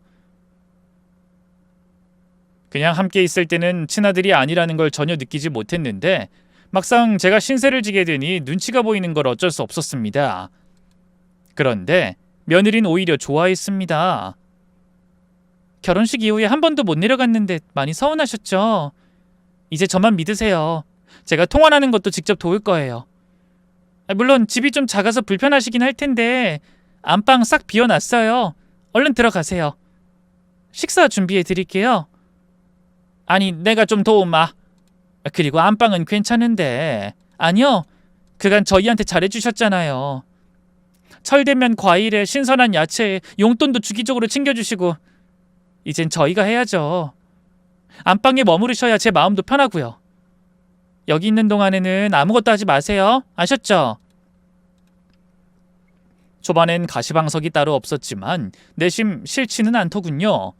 그냥 함께 있을 때는 친아들이 아니라는 걸 전혀 느끼지 못했는데 막상 제가 신세를 지게 되니 눈치가 보이는 걸 어쩔 수 없었습니다. 그런데 며느리는 오히려 좋아했습니다. 결혼식 이후에 한 번도 못 내려갔는데 많이 서운하셨죠? 이제 저만 믿으세요. 제가 통화하는 것도 직접 도울 거예요. 물론 집이 좀 작아서 불편하시긴 할 텐데 안방 싹 비워놨어요. 얼른 들어가세요. 식사 준비해 드릴게요. 아니 내가 좀 도우마. 그리고 안방은 괜찮은데. 아니요. 그간 저희한테 잘해주셨잖아요. 철되면 과일에 신선한 야채에 용돈도 주기적으로 챙겨주시고. 이젠 저희가 해야죠. 안방에 머무르셔야 제 마음도 편하고요. 여기 있는 동안에는 아무것도 하지 마세요. 아셨죠? 초반엔 가시방석이 따로 없었지만 내심 싫지는 않더군요.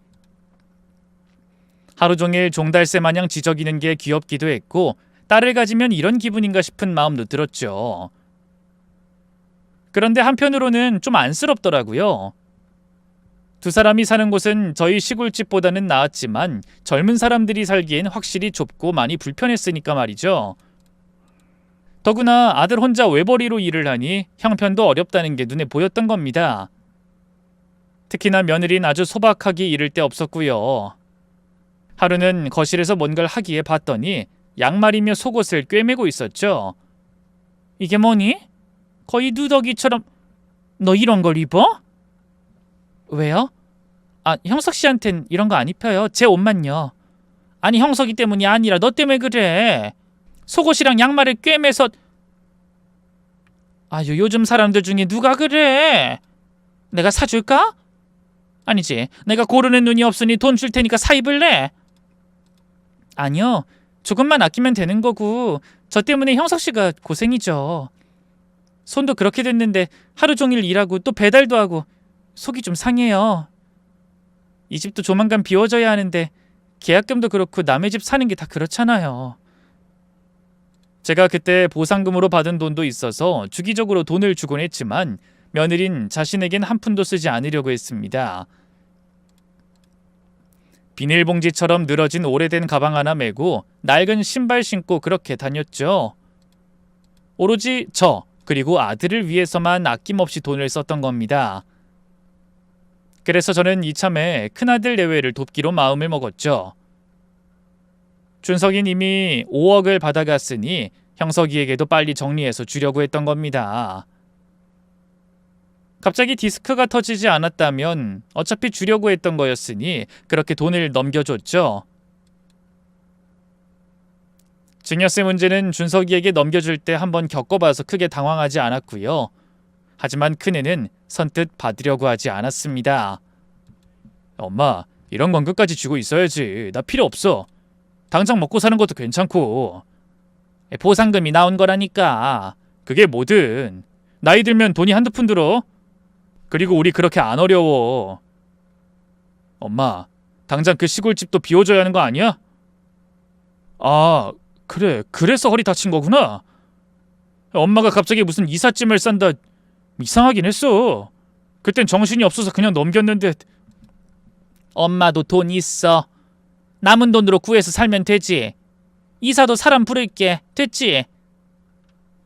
하루 종일 종달새 마냥 지저귀는 게 귀엽기도 했고 딸을 가지면 이런 기분인가 싶은 마음도 들었죠. 그런데 한편으로는 좀 안쓰럽더라고요. 두 사람이 사는 곳은 저희 시골집보다는 나았지만 젊은 사람들이 살기엔 확실히 좁고 많이 불편했으니까 말이죠. 더구나 아들 혼자 외벌이로 일을 하니 형편도 어렵다는 게 눈에 보였던 겁니다. 특히나 며느리는 아주 소박하게 이를 데 없었고요. 하루는 거실에서 뭔가를 하기에 봤더니 양말이며 속옷을 꿰매고 있었죠. 이게 뭐니? 거의 누더기처럼. 너 이런 걸 입어? 왜요? 아, 형석 씨한텐 이런 거 안 입혀요. 제 옷만요. 아니, 형석이 때문이 아니라 너 때문에 그래. 속옷이랑 양말을 꿰매서. 아유, 요즘 사람들 중에 누가 그래? 내가 사줄까? 아니지, 내가 고르는 눈이 없으니 돈 줄 테니까 사 입을래? 아니요, 조금만 아끼면 되는 거고 저 때문에 형석 씨가 고생이죠. 손도 그렇게 됐는데 하루 종일 일하고 또 배달도 하고 속이 좀 상해요. 이 집도 조만간 비워져야 하는데 계약금도 그렇고 남의 집 사는 게 다 그렇잖아요. 제가 그때 보상금으로 받은 돈도 있어서 주기적으로 돈을 주곤 했지만 며느린 자신에겐 한 푼도 쓰지 않으려고 했습니다. 비닐봉지처럼 늘어진 오래된 가방 하나 메고 낡은 신발 신고 그렇게 다녔죠. 오로지 저 그리고 아들을 위해서만 아낌없이 돈을 썼던 겁니다. 그래서 저는 이참에 큰아들 내외를 돕기로 마음을 먹었죠. 준석이는 이미 5억을 받아갔으니 형석이에게도 빨리 정리해서 주려고 했던 겁니다. 갑자기 디스크가 터지지 않았다면 어차피 주려고 했던 거였으니 그렇게 돈을 넘겨줬죠. 증여세 문제는 준석이에게 넘겨줄 때 한번 겪어봐서 크게 당황하지 않았고요. 하지만 큰애는 선뜻 받으려고 하지 않았습니다. 엄마, 이런 건 끝까지 쥐고 있어야지. 나 필요 없어. 당장 먹고 사는 것도 괜찮고. 보상금이 나온 거라니까. 그게 뭐든 나이 들면 돈이 한두 푼 들어. 그리고 우리 그렇게 안 어려워. 엄마, 당장 그 시골집도 비워줘야 하는 거 아니야? 아, 그래. 그래서 허리 다친 거구나. 엄마가 갑자기 무슨 이삿짐을 싼다. 이상하긴 했어. 그땐 정신이 없어서 그냥 넘겼는데. 엄마도 돈 있어. 남은 돈으로 구해서 살면 되지. 이사도 사람 부를게. 됐지?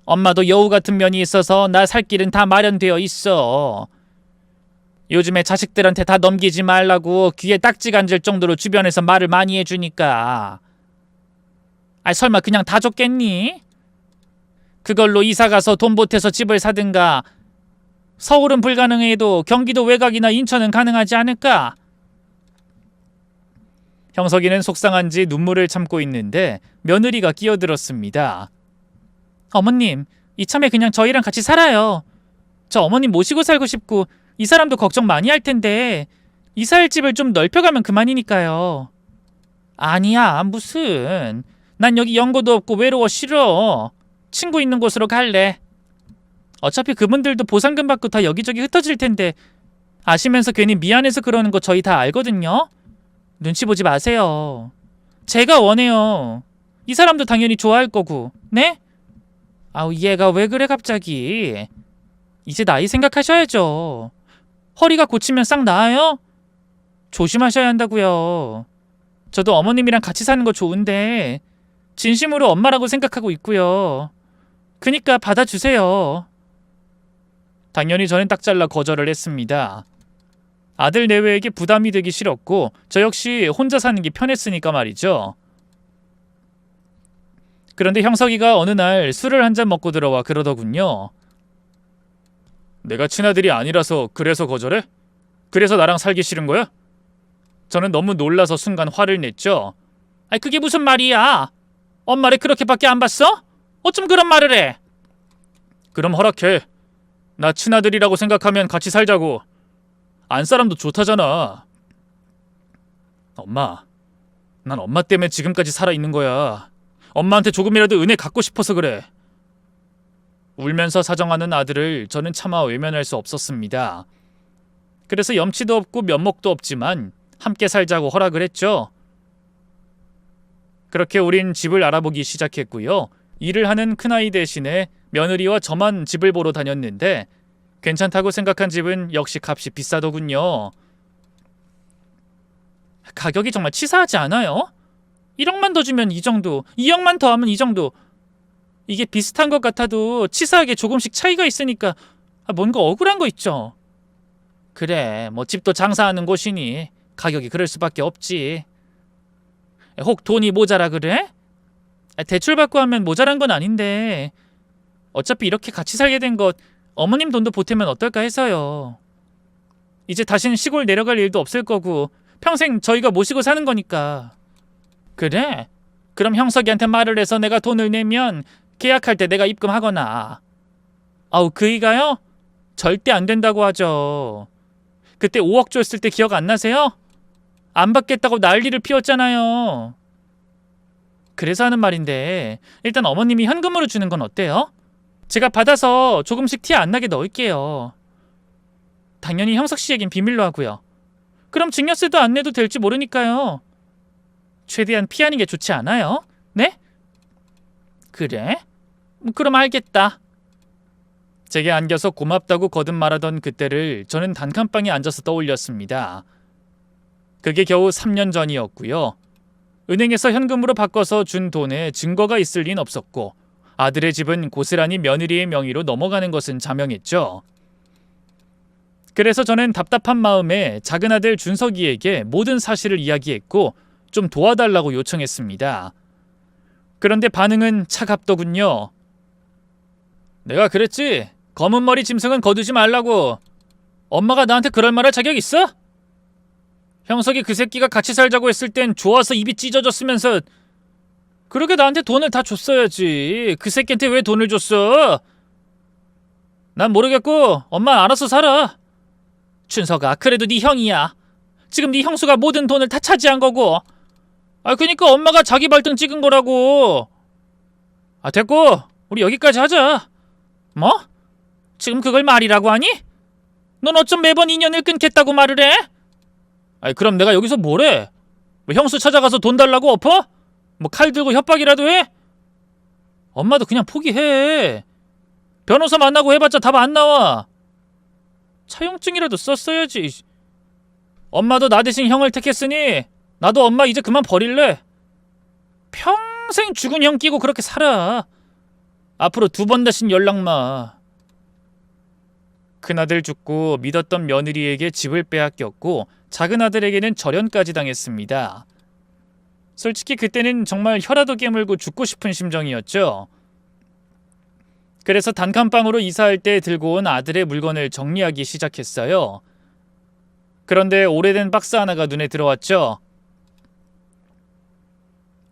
엄마도 여우 같은 면이 있어서 나 살 길은 다 마련되어 있어. 요즘에 자식들한테 다 넘기지 말라고 귀에 딱지 간질 정도로 주변에서 말을 많이 해주니까. 아, 설마 그냥 다 줬겠니? 그걸로 이사가서 돈 보태서 집을 사든가. 서울은 불가능해도 경기도 외곽이나 인천은 가능하지 않을까? 형석이는 속상한지 눈물을 참고 있는데 며느리가 끼어들었습니다. 어머님, 이참에 그냥 저희랑 같이 살아요. 저 어머님 모시고 살고 싶고 이 사람도 걱정 많이 할 텐데 이사할 집을 좀 넓혀가면 그만이니까요. 아니야, 무슨. 난 여기 연고도 없고 외로워 싫어. 친구 있는 곳으로 갈래. 어차피 그분들도 보상금 받고 다 여기저기 흩어질 텐데 아시면서 괜히 미안해서 그러는 거 저희 다 알거든요. 눈치 보지 마세요. 제가 원해요. 이 사람도 당연히 좋아할 거고. 네? 아우, 얘가 왜 그래 갑자기. 이제 나이 생각하셔야죠. 허리가 고치면 싹 나아요? 조심하셔야 한다고요. 저도 어머님이랑 같이 사는 거 좋은데 진심으로 엄마라고 생각하고 있고요. 그니까 받아주세요. 당연히 저는 딱 잘라 거절을 했습니다. 아들 내외에게 부담이 되기 싫었고 저 역시 혼자 사는 게 편했으니까 말이죠. 그런데 형석이가 어느 날 술을 한 잔 먹고 들어와 그러더군요. 내가 친아들이 아니라서 그래서 거절해? 그래서 나랑 살기 싫은 거야? 저는 너무 놀라서 순간 화를 냈죠. 아니, 그게 무슨 말이야? 엄마를 그렇게밖에 안 봤어? 어쩜 그런 말을 해? 그럼 허락해. 나 친아들이라고 생각하면 같이 살자고. 안 사람도 좋다잖아. 엄마, 난 엄마 때문에 지금까지 살아있는 거야. 엄마한테 조금이라도 은혜 갚고 싶어서 그래. 울면서 사정하는 아들을 저는 차마 외면할 수 없었습니다. 그래서 염치도 없고 면목도 없지만 함께 살자고 허락을 했죠. 그렇게 우린 집을 알아보기 시작했고요. 일을 하는 큰아이 대신에 며느리와 저만 집을 보러 다녔는데 괜찮다고 생각한 집은 역시 값이 비싸더군요. 가격이 정말 치사하지 않아요? 1억만 더 주면 이 정도, 2억만 더 하면 이 정도. 이게 비슷한 것 같아도 치사하게 조금씩 차이가 있으니까 뭔가 억울한 거 있죠. 그래, 뭐 집도 장사하는 곳이니 가격이 그럴 수밖에 없지. 혹 돈이 모자라 그래? 대출 받고 하면 모자란 건 아닌데 어차피 이렇게 같이 살게 된 것 어머님 돈도 보태면 어떨까 해서요. 이제 다시는 시골 내려갈 일도 없을 거고 평생 저희가 모시고 사는 거니까. 그래? 그럼 형석이한테 말을 해서 내가 돈을 내면 계약할 때 내가 입금하거나. 아우 그이가요? 절대 안 된다고 하죠. 그때 5억 줬을 때 기억 안 나세요? 안 받겠다고 난리를 피웠잖아요. 그래서 하는 말인데 일단 어머님이 현금으로 주는 건 어때요? 제가 받아서 조금씩 티 안 나게 넣을게요. 당연히 형석 씨 얘긴 비밀로 하고요. 그럼 증여세도 안 내도 될지 모르니까요. 최대한 피하는 게 좋지 않아요? 네? 그래? 그럼 알겠다. 제게 안겨서 고맙다고 거듭 말하던 그때를 저는 단칸방에 앉아서 떠올렸습니다. 그게 겨우 3년 전이었고요. 은행에서 현금으로 바꿔서 준 돈에 증거가 있을 리는 없었고 아들의 집은 고스란히 며느리의 명의로 넘어가는 것은 자명했죠. 그래서 저는 답답한 마음에 작은 아들 준석이에게 모든 사실을 이야기했고 좀 도와달라고 요청했습니다. 그런데 반응은 차갑더군요. 내가 그랬지. 검은 머리 짐승은 거두지 말라고. 엄마가 나한테 그럴 말할 자격 있어? 형석이 그 새끼가 같이 살자고 했을 땐 좋아서 입이 찢어졌으면서 그러게 나한테 돈을 다 줬어야지. 그 새끼한테 왜 돈을 줬어? 난 모르겠고 엄마 알아서 살아. 준석아 그래도 네 형이야. 지금 네 형수가 모든 돈을 다 차지한 거고. 그니까 엄마가 자기 발등 찍은 거라고. 됐고 우리 여기까지 하자. 뭐? 지금 그걸 말이라고 하니? 넌 어쩜 매번 인연을 끊겠다고 말을 해? 그럼 내가 여기서 뭐래? 뭐 형수 찾아가서 돈 달라고 엎어? 뭐 칼 들고 협박이라도 해? 엄마도 그냥 포기해. 변호사 만나고 해봤자 답 안 나와. 차용증이라도 썼어야지. 엄마도 나 대신 형을 택했으니 나도 엄마 이제 그만 버릴래. 평생 죽은 형 끼고 그렇게 살아. 앞으로 2번 다신 연락 마. 큰아들 죽고 믿었던 며느리에게 집을 빼앗겼고 작은 아들에게는 절연까지 당했습니다. 솔직히 그때는 정말 혀라도 깨물고 죽고 싶은 심정이었죠. 그래서 단칸방으로 이사할 때 들고 온 아들의 물건을 정리하기 시작했어요. 그런데 오래된 박스 하나가 눈에 들어왔죠.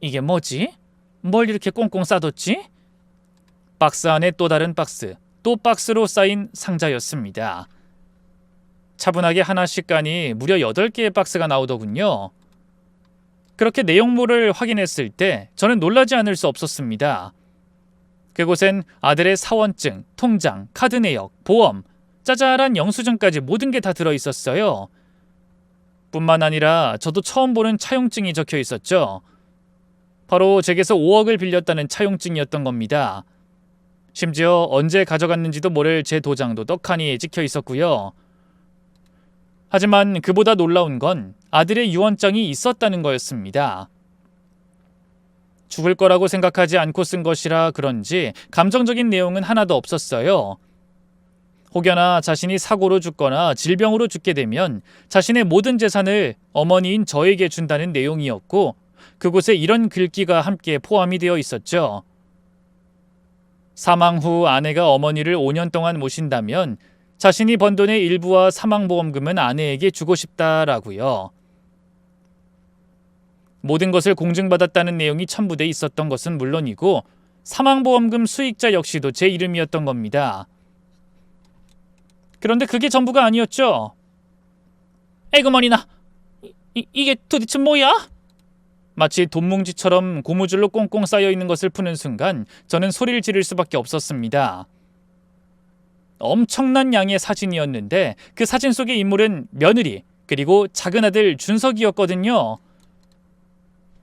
이게 뭐지? 뭘 이렇게 꽁꽁 싸뒀지? 박스 안에 또 다른 박스, 또 박스로 쌓인 상자였습니다. 차분하게 하나씩 까니 무려 8개의 박스가 나오더군요. 그렇게 내용물을 확인했을 때 저는 놀라지 않을 수 없었습니다. 그곳엔 아들의 사원증, 통장, 카드 내역, 보험, 짜잘한 영수증까지 모든 게 다 들어있었어요. 뿐만 아니라 저도 처음 보는 차용증이 적혀 있었죠. 바로 제게서 5억을 빌렸다는 차용증이었던 겁니다. 심지어 언제 가져갔는지도 모를 제 도장도 떡하니 찍혀 있었고요. 하지만 그보다 놀라운 건 아들의 유언장이 있었다는 거였습니다. 죽을 거라고 생각하지 않고 쓴 것이라 그런지 감정적인 내용은 하나도 없었어요. 혹여나 자신이 사고로 죽거나 질병으로 죽게 되면 자신의 모든 재산을 어머니인 저에게 준다는 내용이었고 그곳에 이런 글귀가 함께 포함이 되어 있었죠. 사망 후 아내가 어머니를 5년 동안 모신다면 자신이 번 돈의 일부와 사망보험금은 아내에게 주고 싶다라고요. 모든 것을 공증받았다는 내용이 첨부돼 있었던 것은 물론이고 사망보험금 수익자 역시도 제 이름이었던 겁니다. 그런데 그게 전부가 아니었죠. 에그머니나 이게 도대체 뭐야? 마치 돈뭉지처럼 고무줄로 꽁꽁 쌓여있는 것을 푸는 순간 저는 소리를 지를 수밖에 없었습니다. 엄청난 양의 사진이었는데 그 사진 속의 인물은 며느리 그리고 작은 아들 준석이었거든요.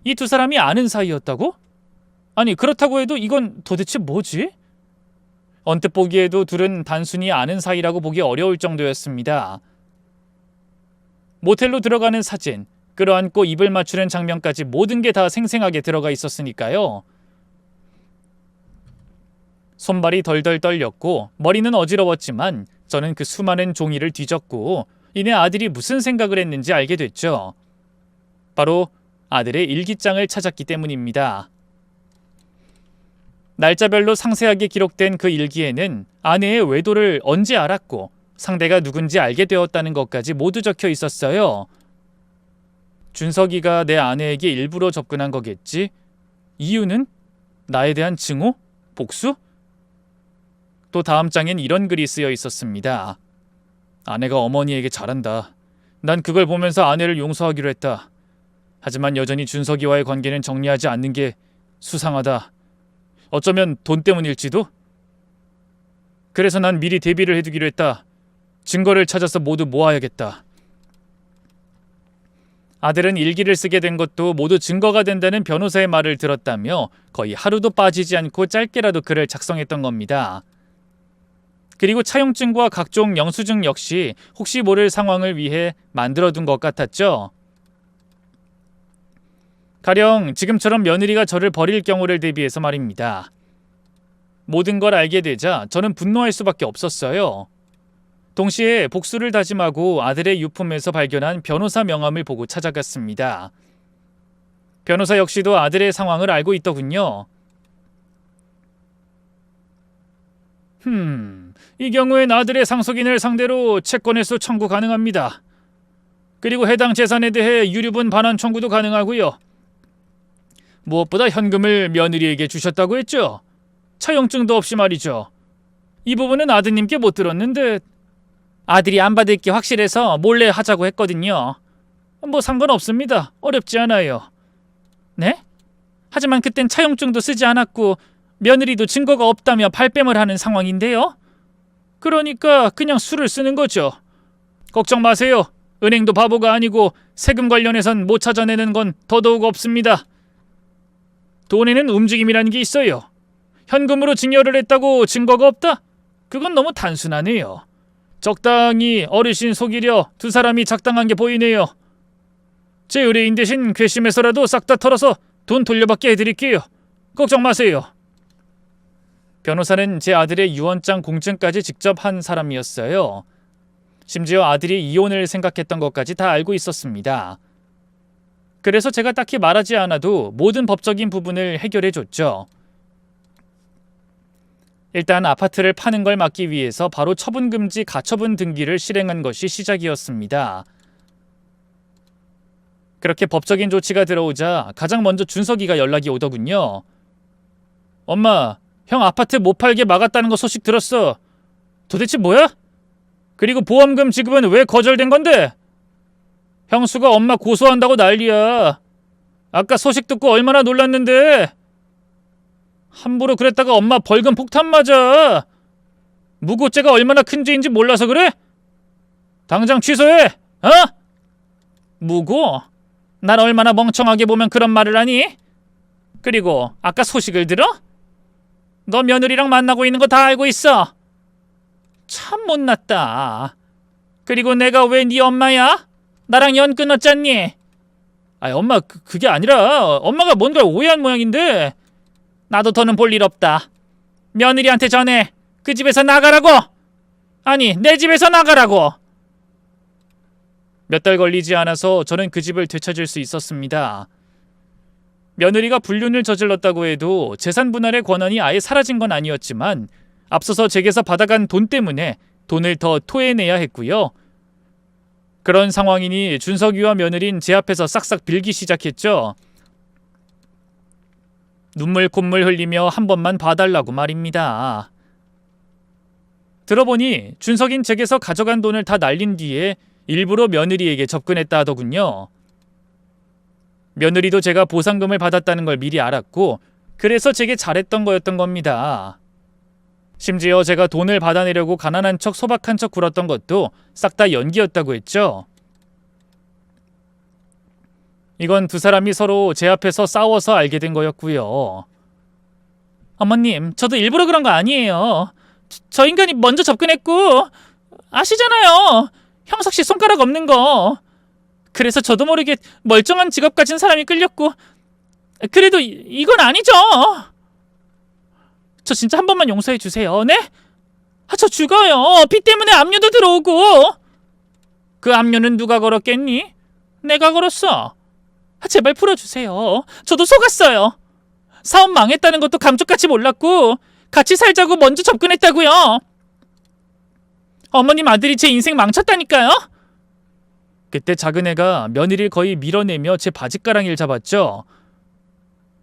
이 두 사람이 아는 사이였다고? 아니 그렇다고 해도 이건 도대체 뭐지? 언뜻 보기에도 둘은 단순히 아는 사이라고 보기 어려울 정도였습니다. 모텔로 들어가는 사진, 끌어안고 입을 맞추는 장면까지 모든 게 다 생생하게 들어가 있었으니까요. 손발이 덜덜 떨렸고 머리는 어지러웠지만 저는 그 수많은 종이를 뒤졌고 이내 아들이 무슨 생각을 했는지 알게 됐죠. 바로 아들의 일기장을 찾았기 때문입니다. 날짜별로 상세하게 기록된 그 일기에는 아내의 외도를 언제 알았고 상대가 누군지 알게 되었다는 것까지 모두 적혀 있었어요. 준석이가 내 아내에게 일부러 접근한 거겠지? 이유는? 나에 대한 증오? 복수? 또 다음 장엔 이런 글이 쓰여 있었습니다. 아내가 어머니에게 잘한다. 난 그걸 보면서 아내를 용서하기로 했다. 하지만 여전히 준석이와의 관계는 정리하지 않는 게 수상하다. 어쩌면 돈 때문일지도? 그래서 난 미리 대비를 해두기로 했다. 증거를 찾아서 모두 모아야겠다. 아들은 일기를 쓰게 된 것도 모두 증거가 된다는 변호사의 말을 들었다며 거의 하루도 빠지지 않고 짧게라도 글을 작성했던 겁니다. 그리고 차용증과 각종 영수증 역시 혹시 모를 상황을 위해 만들어둔 것 같았죠. 가령 지금처럼 며느리가 저를 버릴 경우를 대비해서 말입니다. 모든 걸 알게 되자 저는 분노할 수밖에 없었어요. 동시에 복수를 다짐하고 아들의 유품에서 발견한 변호사 명함을 보고 찾아갔습니다. 변호사 역시도 아들의 상황을 알고 있더군요. 이 경우엔 아들의 상속인을 상대로 채권회수 청구 가능합니다. 그리고 해당 재산에 대해 유류분 반환 청구도 가능하고요. 무엇보다 현금을 며느리에게 주셨다고 했죠. 차용증도 없이 말이죠. 이 부분은 아드님께 못 들었는데 아들이 안 받을 게 확실해서 몰래 하자고 했거든요. 뭐 상관없습니다. 어렵지 않아요. 네? 하지만 그땐 차용증도 쓰지 않았고 며느리도 증거가 없다며 발뺌을 하는 상황인데요. 그러니까 그냥 수를 쓰는 거죠. 걱정 마세요. 은행도 바보가 아니고 세금 관련해선 못 찾아내는 건 더더욱 없습니다. 돈에는 움직임이라는 게 있어요. 현금으로 증여를 했다고 증거가 없다? 그건 너무 단순하네요. 적당히 어르신 속이려 두 사람이 작당한 게 보이네요. 제 의뢰인 대신 괘씸해서라도 싹 다 털어서 돈 돌려받게 해드릴게요. 걱정 마세요. 변호사는 제 아들의 유언장 공증까지 직접 한 사람이었어요. 심지어 아들이 이혼을 생각했던 것까지 다 알고 있었습니다. 그래서 제가 딱히 말하지 않아도 모든 법적인 부분을 해결해줬죠. 일단 아파트를 파는 걸 막기 위해서 바로 처분금지 가처분 등기를 실행한 것이 시작이었습니다. 그렇게 법적인 조치가 들어오자 가장 먼저 준석이가 연락이 오더군요. 엄마, 형 아파트 못 팔게 막았다는 거 소식 들었어. 도대체 뭐야? 그리고 보험금 지급은 왜 거절된 건데? 형수가 엄마 고소한다고 난리야. 아까 소식 듣고 얼마나 놀랐는데. 함부로 그랬다가 엄마 벌금 폭탄 맞아. 무고죄가 얼마나 큰 죄인지 몰라서 그래? 당장 취소해. 어? 무고? 날 얼마나 멍청하게 보면 그런 말을 하니? 그리고 아까 소식을 들어? 너 며느리랑 만나고 있는 거 다 알고 있어. 참 못났다. 그리고 내가 왜 네 엄마야? 나랑 연 끊었잖니? 아니 엄마 그게 아니라 엄마가 뭔가 오해한 모양인데. 나도 더는 볼 일 없다. 며느리한테 전해. 그 집에서 나가라고. 아니 내 집에서 나가라고. 몇 달 걸리지 않아서 저는 그 집을 되찾을 수 있었습니다. 며느리가 불륜을 저질렀다고 해도 재산 분할의 권한이 아예 사라진 건 아니었지만 앞서서 제게서 받아간 돈 때문에 돈을 더 토해내야 했고요. 그런 상황이니 준석이와 며느린 제 앞에서 싹싹 빌기 시작했죠. 눈물 콧물 흘리며 한 번만 봐달라고 말입니다. 들어보니 준석인 제게서 가져간 돈을 다 날린 뒤에 일부러 며느리에게 접근했다 하더군요. 며느리도 제가 보상금을 받았다는 걸 미리 알았고 그래서 제게 잘했던 거였던 겁니다. 심지어 제가 돈을 받아내려고 가난한 척 소박한 척 굴었던 것도 싹 다 연기였다고 했죠. 이건 두 사람이 서로 제 앞에서 싸워서 알게 된 거였고요. 어머님, 저도 일부러 그런 거 아니에요. 저 인간이 먼저 접근했고 아시잖아요. 형석 씨 손가락 없는 거. 그래서 저도 모르게 멀쩡한 직업 가진 사람이 끌렸고 그래도 이건 아니죠. 저 진짜 한 번만 용서해 주세요. 네? 저 죽어요. 비 때문에 압류도 들어오고. 그 압류는 누가 걸었겠니? 내가 걸었어. 제발 풀어주세요. 저도 속았어요. 사업 망했다는 것도 감쪽같이 몰랐고 같이 살자고 먼저 접근했다고요. 어머님 아들이 제 인생 망쳤다니까요. 그때 작은 애가 며느리를 거의 밀어내며 제 바짓가랑이를 잡았죠.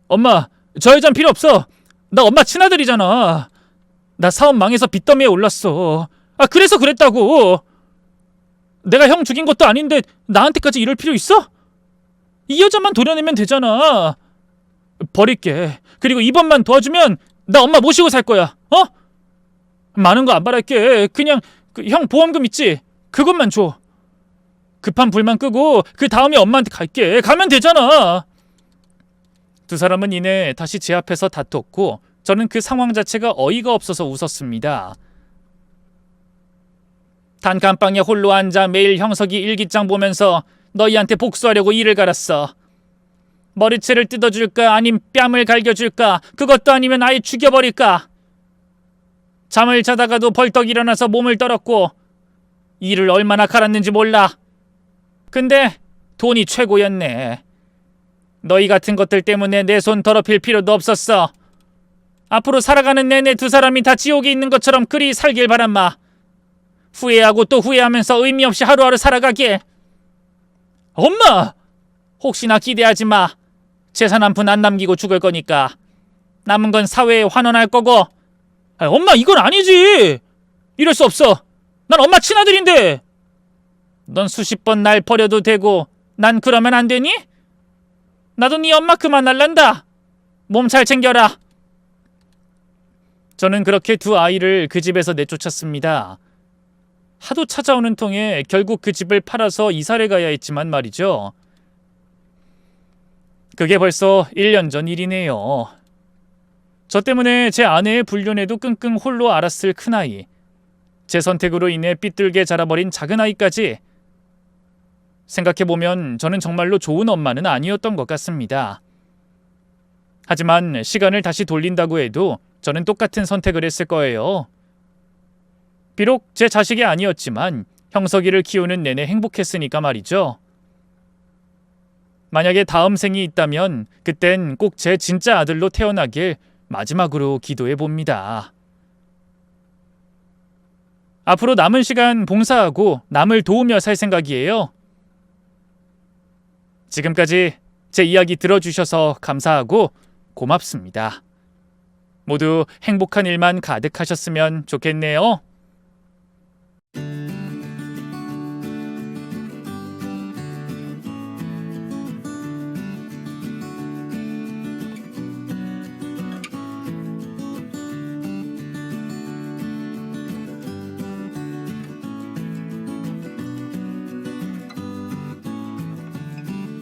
엄마, 저 여잔 필요 없어. 나 엄마 친아들이잖아. 나 사업 망해서 빚더미에 올랐어. 그래서 그랬다고. 내가 형 죽인 것도 아닌데 나한테까지 이럴 필요 있어? 이 여자만 도려내면 되잖아. 버릴게. 그리고 이번만 도와주면 나 엄마 모시고 살 거야. 많은 거 안 바랄게. 그냥 형 보험금 있지? 그것만 줘. 급한 불만 끄고 그 다음에 엄마한테 갈게. 가면 되잖아. 두 사람은 이내 다시 제 앞에서 다퉜고 저는 그 상황 자체가 어이가 없어서 웃었습니다. 단칸방에 홀로 앉아 매일 형석이 일기장 보면서 너희한테 복수하려고 이를 갈았어. 머리채를 뜯어줄까 아님 뺨을 갈겨줄까 그것도 아니면 아예 죽여버릴까. 잠을 자다가도 벌떡 일어나서 몸을 떨었고 일을 얼마나 갈았는지 몰라. 근데 돈이 최고였네. 너희 같은 것들 때문에 내 손 더럽힐 필요도 없었어. 앞으로 살아가는 내내 두 사람이 다 지옥에 있는 것처럼 그리 살길 바란마. 후회하고 또 후회하면서 의미 없이 하루하루 살아가게. 엄마! 혹시나 기대하지 마. 재산 한 푼 안 남기고 죽을 거니까. 남은 건 사회에 환원할 거고. 엄마, 이건 아니지. 이럴 수 없어. 난 엄마 친아들인데. 넌 수십 번 날 버려도 되고 난 그러면 안 되니? 나도 네 엄마 그만할란다. 몸 잘 챙겨라. 저는 그렇게 두 아이를 그 집에서 내쫓았습니다. 하도 찾아오는 통에 결국 그 집을 팔아서 이사를 가야 했지만 말이죠. 그게 벌써 1년 전 일이네요. 저 때문에 제 아내의 불륜에도 끙끙 홀로 앓았을 큰아이, 제 선택으로 인해 삐뚤게 자라버린 작은아이까지 생각해보면 저는 정말로 좋은 엄마는 아니었던 것 같습니다. 하지만 시간을 다시 돌린다고 해도 저는 똑같은 선택을 했을 거예요. 비록 제 자식이 아니었지만 형석이를 키우는 내내 행복했으니까 말이죠. 만약에 다음 생이 있다면 그땐 꼭 제 진짜 아들로 태어나길 마지막으로 기도해 봅니다. 앞으로 남은 시간 봉사하고 남을 도우며 살 생각이에요. 지금까지 제 이야기 들어주셔서 감사하고 고맙습니다. 모두 행복한 일만 가득하셨으면 좋겠네요.